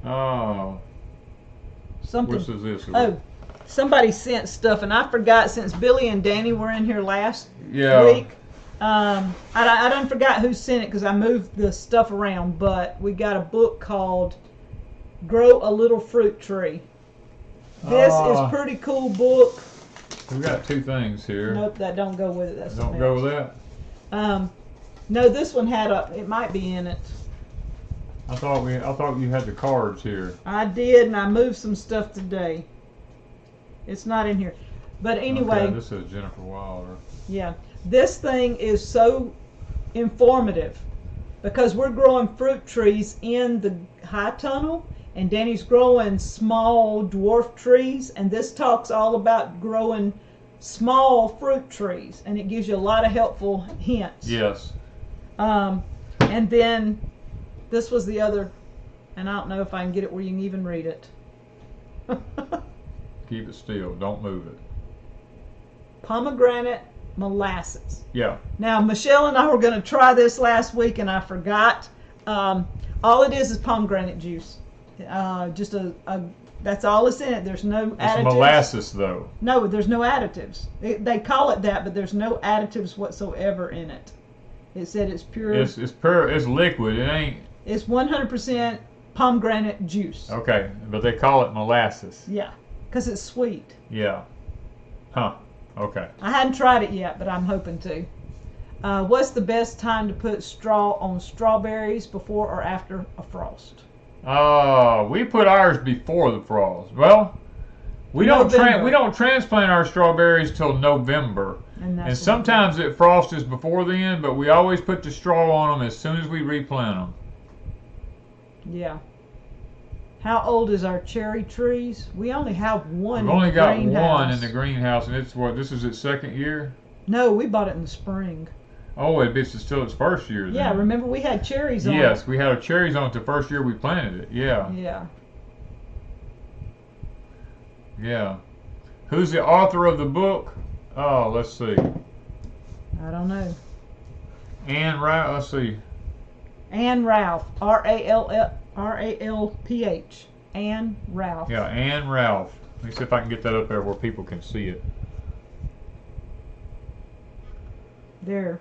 Oh. Something. What is this? Oh, somebody sent stuff, and I forgot, since Billy and Danny were in here last week. I done forgot who sent it because I moved the stuff around, but we got a book called Grow a Little Fruit Tree. This is a pretty cool book. We got two things here. Nope, that don't go with it. That's don't go with that. No, this one had it might be in it. I thought you had the cards here. I did, and I moved some stuff today. It's not in here. But anyway. Okay, this is Jennifer Wilder. Yeah. This thing is so informative because we're growing fruit trees in the high tunnel, and Danny's growing small dwarf trees, and this talks all about growing small fruit trees, and it gives you a lot of helpful hints. Yes. And then this was the other, and I don't know if I can get it where you can even read it. Keep it still. Don't move it. Pomegranate molasses. Yeah. Now, Michelle and I were going to try this last week, and I forgot. All it is pomegranate juice. Just that's all it's in it. There's no additives. It's molasses, though. No, there's no additives. They call it that, but there's no additives whatsoever in it. It said it's pure. It's pure. It's liquid. It ain't. It's 100% pomegranate juice. Okay, but they call it molasses. Yeah, because it's sweet. Yeah. Huh. Okay. I hadn't tried it yet, but I'm hoping to. What's the best time to put straw on strawberries, before or after a frost? We put ours before the frost. Well, we don't transplant our strawberries till November. And sometimes it frosts before then, but we always put the straw on them as soon as we replant them. Yeah. How old is our cherry trees? We only have one. We've only got one in the greenhouse, and it's what, this is its second year? No, we bought it in the spring. Oh, it's still its first year then. Yeah, remember we had cherries on it. Yes, we had cherries on it the first year we planted it. Yeah. Yeah. Yeah. Who's the author of the book? Oh, let's see. I don't know. Let's see. Ann Ralph. R-A-L-P-H. Ann Ralph. Yeah, Ann Ralph. Let me see if I can get that up there where people can see it. There.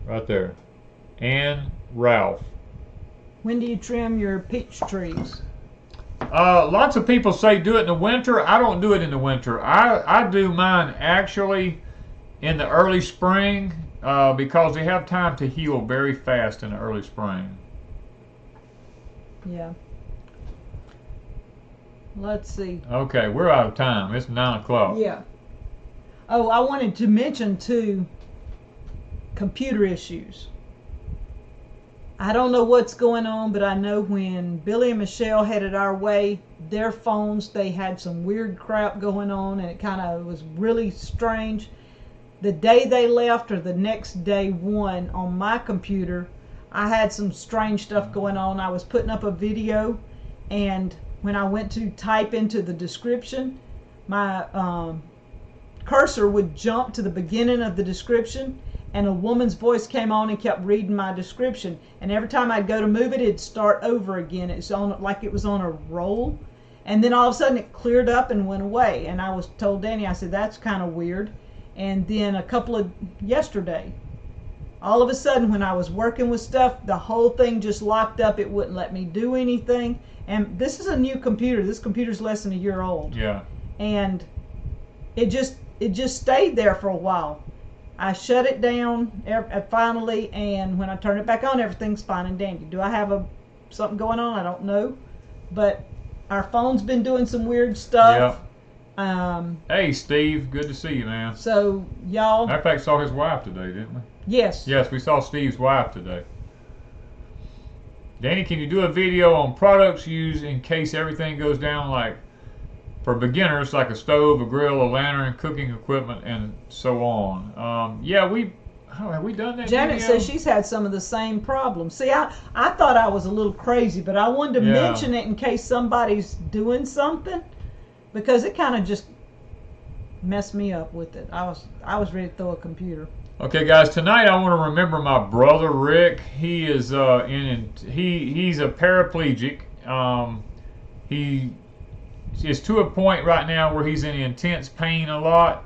Right there. Ann Ralph. When do you trim your peach trees? Lots of people say do it in the winter. I don't do it in the winter. I do mine actually in the early spring because they have time to heal very fast in the early spring. Yeah. Let's see. Okay, we're out of time. It's 9 o'clock. Yeah. Oh, I wanted to mention too, computer issues. I don't know what's going on, but I know when Billy and Michelle headed our way, their phones, they had some weird crap going on, and it kind of was really strange. The day they left, or the next day one, on my computer, I had some strange stuff going on. I was putting up a video, and when I went to type into the description, my cursor would jump to the beginning of the description, and a woman's voice came on and kept reading my description. And every time I'd go to move it, it'd start over again. It's on like it was on a roll. And then all of a sudden it cleared up and went away. And I was told Danny, I said, that's kind of weird. And then yesterday, all of a sudden when I was working with stuff, the whole thing just locked up. It wouldn't let me do anything. And this is a new computer. This computer's less than a year old. Yeah. And it just stayed there for a while. I shut it down finally, and when I turn it back on, everything's fine and dandy. Do I have something going on? I don't know. But our phone's been doing some weird stuff. Yeah. Hey, Steve. Good to see you, man. So, y'all. Matter of fact, saw his wife today, didn't we? Yes. Yes, we saw Steve's wife today. Danny, can you do a video on products used in case everything goes down, like for beginners, like a stove, a grill, a lantern, cooking equipment, and so on? Yeah, have we done that? Janet video? says she's had some of the same problems. See, I thought I was a little crazy, but I wanted to mention it in case somebody's doing something, because it kind of just messed me up with it. I was ready to throw a computer. Okay, guys, tonight I want to remember my brother Rick. He is he's a paraplegic. He is to a point right now where he's in intense pain a lot,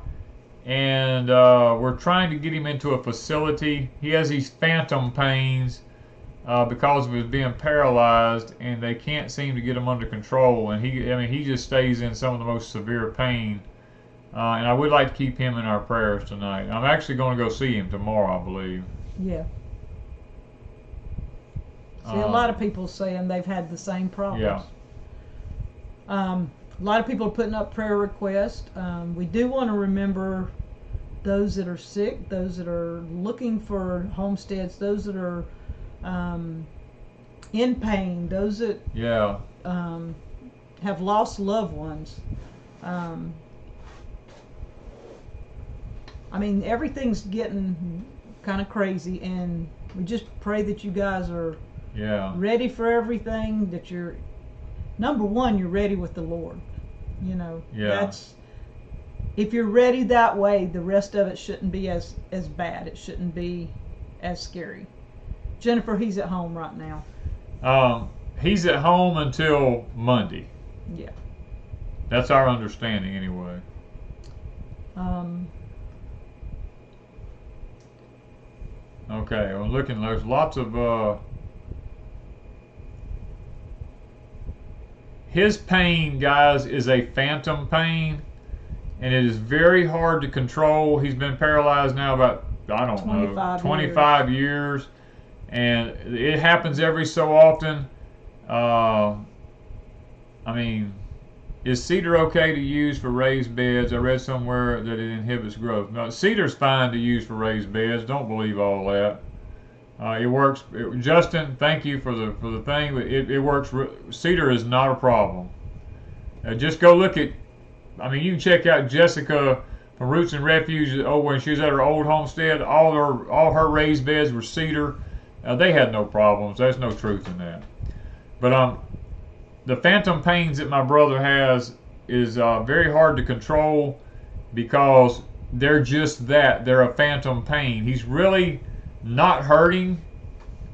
and we're trying to get him into a facility. He has these phantom pains because of his being paralyzed, and they can't seem to get him under control. And he just stays in some of the most severe pain. And I would like to keep him in our prayers tonight. I'm actually going to go see him tomorrow, I believe. Yeah. See, a lot of people saying they've had the same problems. Yeah. A lot of people are putting up prayer requests. We do want to remember those that are sick, those that are looking for homesteads, those that are in pain, those that have lost loved ones. I mean, everything's getting kind of crazy, and we just pray that you guys are ready for everything, that you're, number one, you're ready with the Lord. You know, that's, if you're ready that way, the rest of it shouldn't be as bad. It shouldn't be as scary. Jennifer, he's at home right now. He's at home until Monday. Yeah. That's our understanding anyway. Okay, I'm looking. There's lots of. His pain, guys, is a phantom pain, and it is very hard to control. He's been paralyzed now about, I don't know, 25 years, and it happens every so often. I mean, is cedar okay to use for raised beds? I read somewhere that it inhibits growth. No, cedar's fine to use for raised beds. Don't believe all that. It works. Justin, thank you for the thing. But it works. Cedar is not a problem. Just go look at. I mean, you can check out Jessica from Roots and Refuge. Oh, when she was at her old homestead, all her raised beds were cedar. They had no problems. There's no truth in that. But the phantom pains that my brother has is very hard to control because they're just that. They're a phantom pain. He's really not hurting,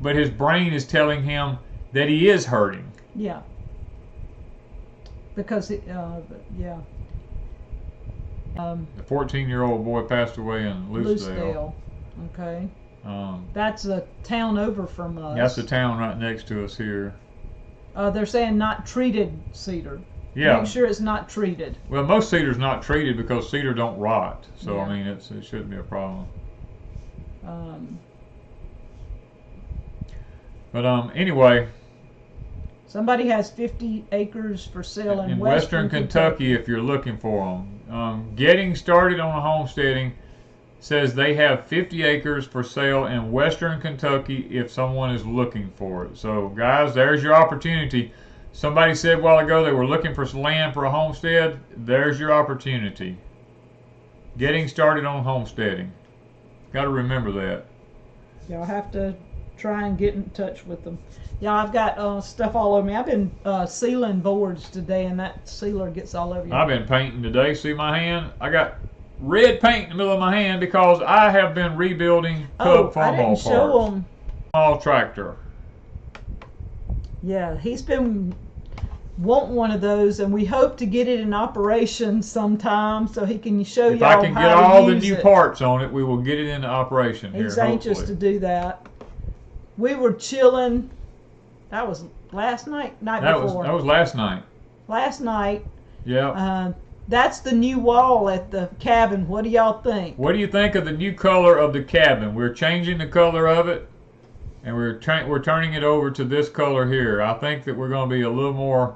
but his brain is telling him that he is hurting. Yeah. Because yeah. The 14-year-old boy passed away in Lucedale. Okay. That's a town over from us. That's the town right next to us here. They're saying not treated cedar. Yeah. Make sure it's not treated. Well, most cedar's not treated because cedar don't rot. So, Yeah. I mean, it shouldn't be a problem. But anyway. Somebody has 50 acres for sale in Western Kentucky if you're looking for them. Getting Started on Homesteading says they have 50 acres for sale in Western Kentucky if someone is looking for it. So, guys, there's your opportunity. Somebody said a while ago they were looking for some land for a homestead. There's your opportunity. Getting Started on Homesteading. Got to remember that. Y'all have to try and get in touch with them. Yeah, I've got stuff all over me. I've been sealing boards today, and that sealer gets all over you. I've been painting today. See my hand? I got red paint in the middle of my hand because I have been rebuilding Cub farm hall parts. Show them. Small tractor. Yeah, he's been wanting one of those, and we hope to get it in operation sometime so he can show y'all how to use it. If I can get all the new parts on it, we will get it into operation here. He's anxious to do that. We were chilling. That was last night, before. That was last night. Last night. Yeah. That's the new wall at the cabin. What do y'all think? What do you think of the new color of the cabin? We're changing the color of it, and we're turning it over to this color here. I think that we're going to be a little more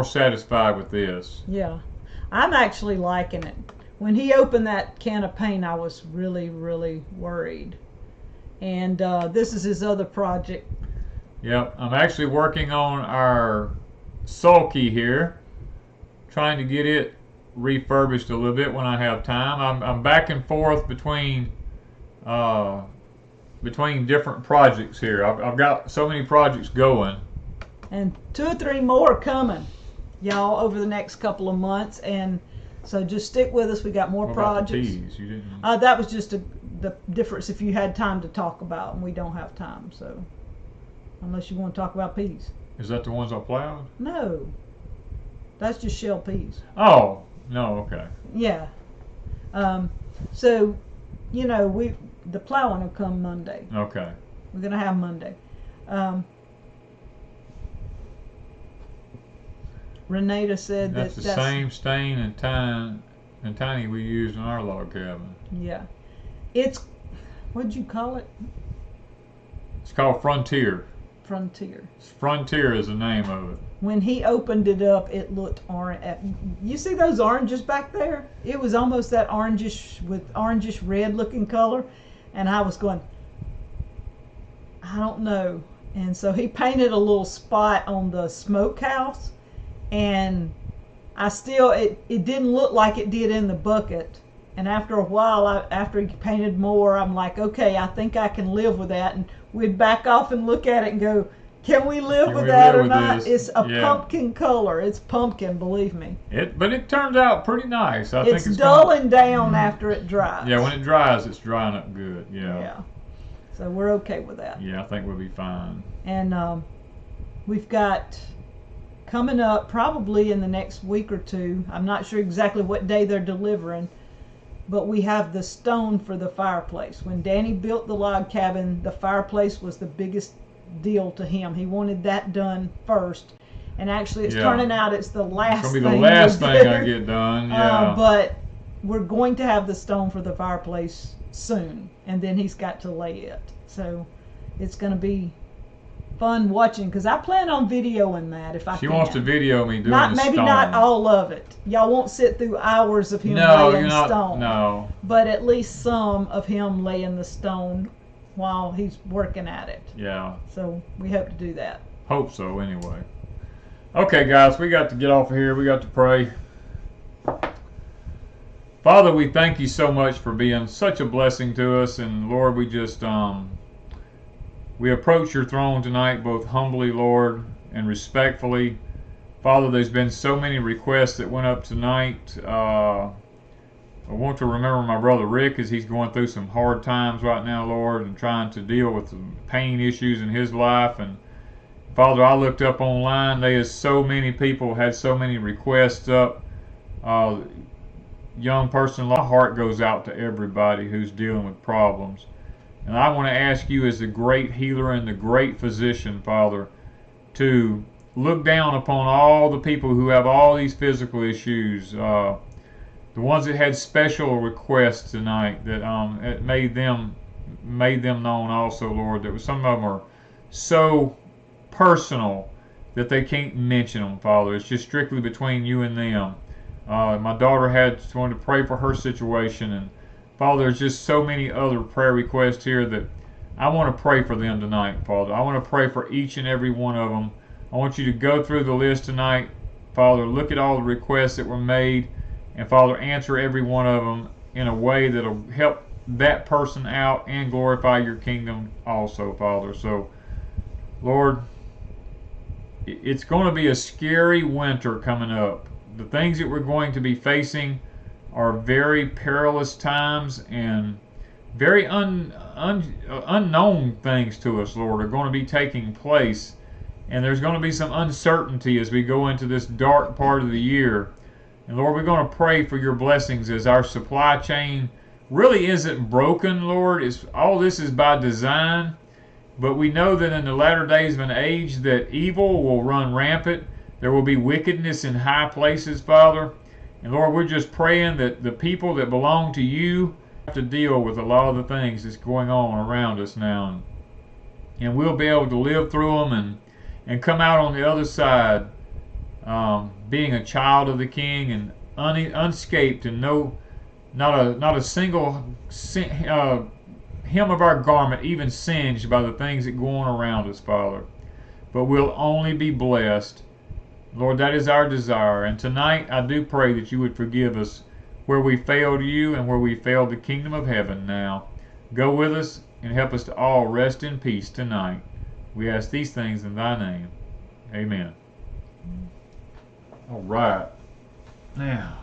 satisfied with this. Yeah, I'm actually liking it. When he opened that can of paint, I was really, really worried. And this is his other project. Yep, I'm actually working on our sulky here, trying to get it refurbished a little bit when I have time. I'm back and forth between different projects here. I've got so many projects going. And 2 or 3 more coming, y'all, over the next couple of months. And so just stick with us. We got more projects. What about the peas? You didn't. That was just the difference if you had time to talk about, and we don't have time. So unless you want to talk about peas. Is that the ones I plowed? No, that's just shell peas. Oh no, okay. Yeah. So, you know, the plowing will come Monday. Okay. We're gonna have Monday. Renata said that's the same stain and tiny we used in our log cabin. Yeah. It's, what'd you call it? It's called Frontier. Frontier. Frontier is the name of it. When he opened it up, it looked orange. You see those oranges back there? It was almost that orangish red looking color. And I was going, I don't know. And so he painted a little spot on the smokehouse. And it didn't look like it did in the bucket. And after a while, after he painted more, I'm like, okay, I think I can live with that. And we'd back off and look at it and go, can we live with that or not? It's a pumpkin color. It's pumpkin, believe me. But it turns out pretty nice. I think it's dulling down after it dries. Yeah, when it dries, it's drying up good. Yeah. Yeah. So we're okay with that. Yeah, I think we'll be fine. And we've got coming up probably in the next week or two. I'm not sure exactly what day they're delivering. but we have the stone for the fireplace. When Danny built the log cabin, the fireplace was the biggest deal to him. He wanted that done first, and actually it's turning out it's the last it's thing. Gonna be the last thing I get done. Yeah. But we're going to have the stone for the fireplace soon, and then he's got to lay it. So it's going to be fun watching, because I plan on videoing that if I can. She wants to video me doing not the maybe stone. not all of it. Y'all won't sit through hours of him No, laying you're not. stone. No. But at least some of him laying the stone while he's working at it. Yeah. So we hope to do that. Hope so, anyway. Okay, guys, we got to get off of here. We got to pray. Father, we thank you so much for being such a blessing to us. And Lord, we just, we approach your throne tonight both humbly, Lord, and respectfully. Father, there's been so many requests that went up tonight. I want to remember my brother Rick, as he's going through some hard times right now, Lord, and trying to deal with some pain issues in his life. And Father, I looked up online. There's so many people had so many requests up. Young person, my heart goes out to everybody who's dealing with problems. And I want to ask you, as the great healer and the great physician, Father, to look down upon all the people who have all these physical issues, the ones that had special requests tonight, that it made them known also, Lord. That some of them are so personal that they can't mention them, Father. It's just strictly between you and them. My daughter wanted to pray for her situation, and Father, there's just so many other prayer requests here that I want to pray for them tonight, Father. I want to pray for each and every one of them. I want you to go through the list tonight, Father. Look at all the requests that were made, and Father, answer every one of them in a way that'll help that person out and glorify your kingdom also, Father. So, Lord, it's going to be a scary winter coming up. The things that we're going to be facing are very perilous times, and very unknown things to us, Lord, are going to be taking place. And there's going to be some uncertainty as we go into this dark part of the year. And Lord, we're going to pray for your blessings as our supply chain really isn't broken, Lord. All this is by design. But we know that in the latter days of an age that evil will run rampant. There will be wickedness in high places, Father. And Lord, we're just praying that the people that belong to you have to deal with a lot of the things that's going on around us now. And we'll be able to live through them and come out on the other side being a child of the King and unscathed, and not a single hem of our garment even singed by the things that go on around us, Father. But we'll only be blessed. Lord, that is our desire. And tonight I do pray that you would forgive us where we failed you and where we failed the kingdom of heaven now. Go with us and help us to all rest in peace tonight. We ask these things in thy name. Amen. All right. Now.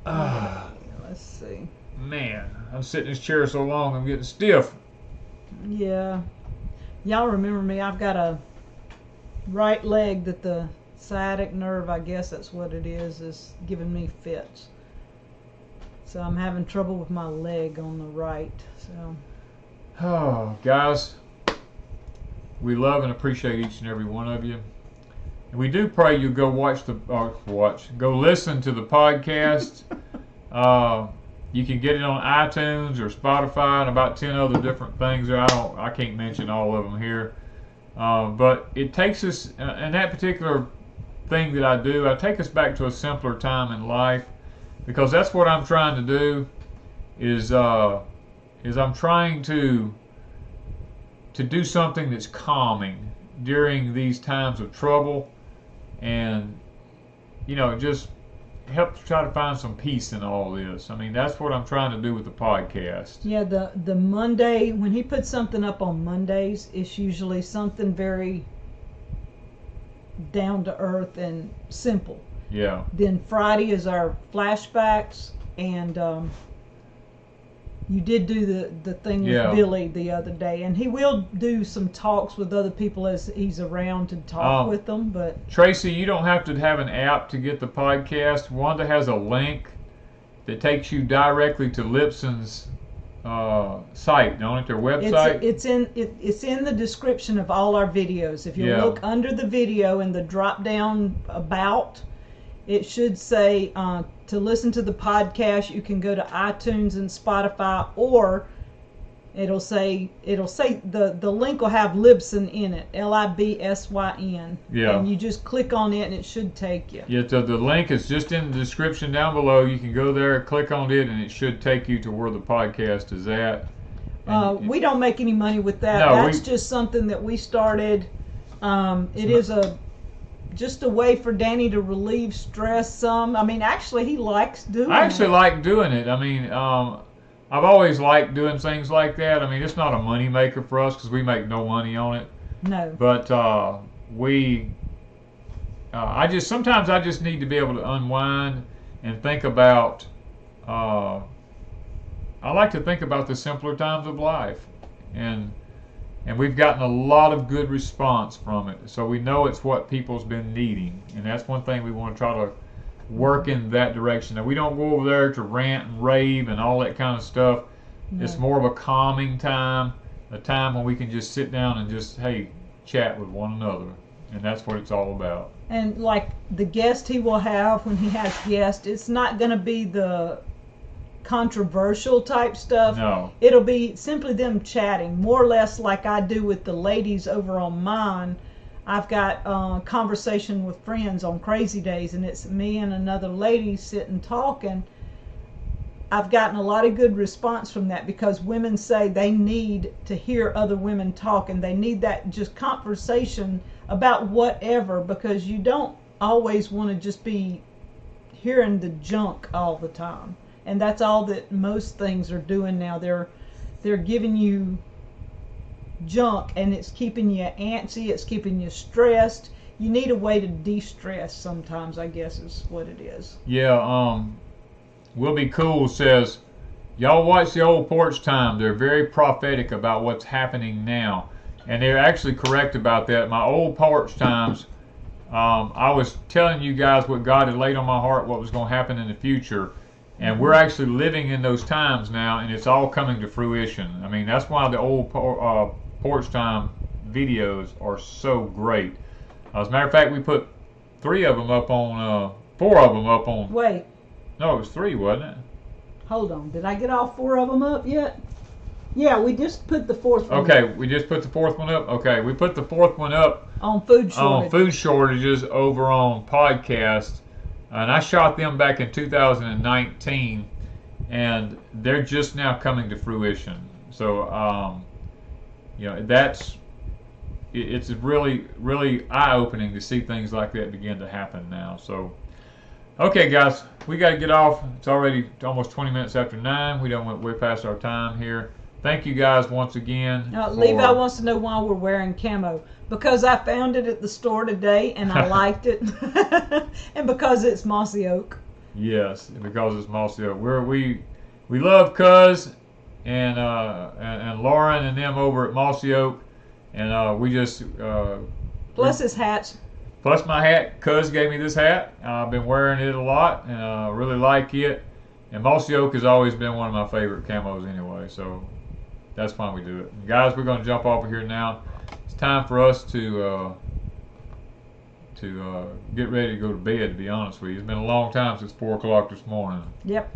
Let's see. Man, I'm sitting in this chair so long I'm getting stiff. Yeah. Y'all remember me, I've got a right leg that the sciatic nerve, I guess that's what it is giving me fits. So I'm having trouble with my leg on the right. So. Oh, guys, we love and appreciate each and every one of you. And we do pray you go go listen to the podcast. You can get it on iTunes or Spotify and about 10 other different things. I can't mention all of them here. But it takes us, in that particular thing that I do, I take us back to a simpler time in life, because that's what I'm trying to do. Is I'm trying to do something that's calming during these times of trouble, and just help try to find some peace in all this. I mean, that's what I'm trying to do with the podcast. Yeah, the Monday, when he puts something up on Mondays, it's usually something very down to earth and simple. Yeah. Then Friday is our flashbacks, and You did do the thing with Billy the other day, and he will do some talks with other people as he's around to talk with them. But Tracy, you don't have to have an app to get the podcast. Wanda has a link that takes you directly to Lipson's site, don't it? Their website. It's in the description of all our videos. If you look under the video in the drop down about, it should say to listen to the podcast. You can go to iTunes and Spotify, or it'll say the link will have Libsyn in it, Libsyn. Yeah. And you just click on it and it should take you. Yeah. So the link is just in the description down below. You can go there, click on it, and it should take you to where the podcast is at. We don't make any money with that. No, that's just something that we started. It is just a way for Danny to relieve stress some. I mean, actually, he likes doing it. I actually like doing it. I mean, I've always liked doing things like that. I mean, it's not a money maker for us because we make no money on it. No. But sometimes I just need to be able to unwind and think about. I like to think about the simpler times of life, and we've gotten a lot of good response from it. So we know it's what people's been needing, and that's one thing we want to try to work in that direction. Now, we don't go over there to rant and rave and all that kind of stuff. No. It's more of a calming time, a time when we can just sit down and just, chat with one another, and that's what it's all about. And like the guest he will have when he has guests, it's not going to be the controversial type stuff. No. It'll be simply them chatting, more or less like I do with the ladies over on mine. I've got conversation with friends on Crazy Days, and it's me and another lady sitting talking. I've gotten a lot of good response from that because women say they need to hear other women talk, and they need that just conversation about whatever, because you don't always want to just be hearing the junk all the time. And that's all that most things are doing now. They're giving you junk, and it's keeping you antsy, it's keeping you stressed. You need a way to de-stress sometimes, I guess is what it is. Yeah, Will Be Cool says, y'all watch the old Porch Time. They're very prophetic about what's happening now. And they're actually correct about that. My old Porch Times, I was telling you guys what God had laid on my heart, what was going to happen in the future. And we're actually living in those times now, and it's all coming to fruition. I mean, that's why the old Porch Time videos are so great. As a matter of fact, we put 4 of them up on. Wait. No, it was 3, wasn't it? Hold on. Did I get all 4 of them up yet? Yeah, we just put the 4th one Okay, up. we just put the 4th one up. Okay, we put the 4th one up on food shortages. On food shortages over on podcast. And I shot them back in 2019, and they're just now coming to fruition. So, it's really, really eye-opening to see things like that begin to happen now. So, okay, guys, we got to get off. It's already almost 20 minutes after 9. We don't went way past our time here. Thank you guys once again. Levi wants to know why we're wearing camo. Because I found it at the store today and I liked it. And because it's mossy oak. Yes, because it's mossy oak. We love Cuz and Lauren and them over at Mossy Oak. And we just... plus his hats. Plus my hat. Cuz gave me this hat. I've been wearing it a lot and I really like it. And Mossy Oak has always been one of my favorite camos anyway. So that's why we do it. And guys, we're going to jump off of here now. It's time for us to get ready to go to bed, to be honest with you. It's been a long time since 4 o'clock this morning. Yep.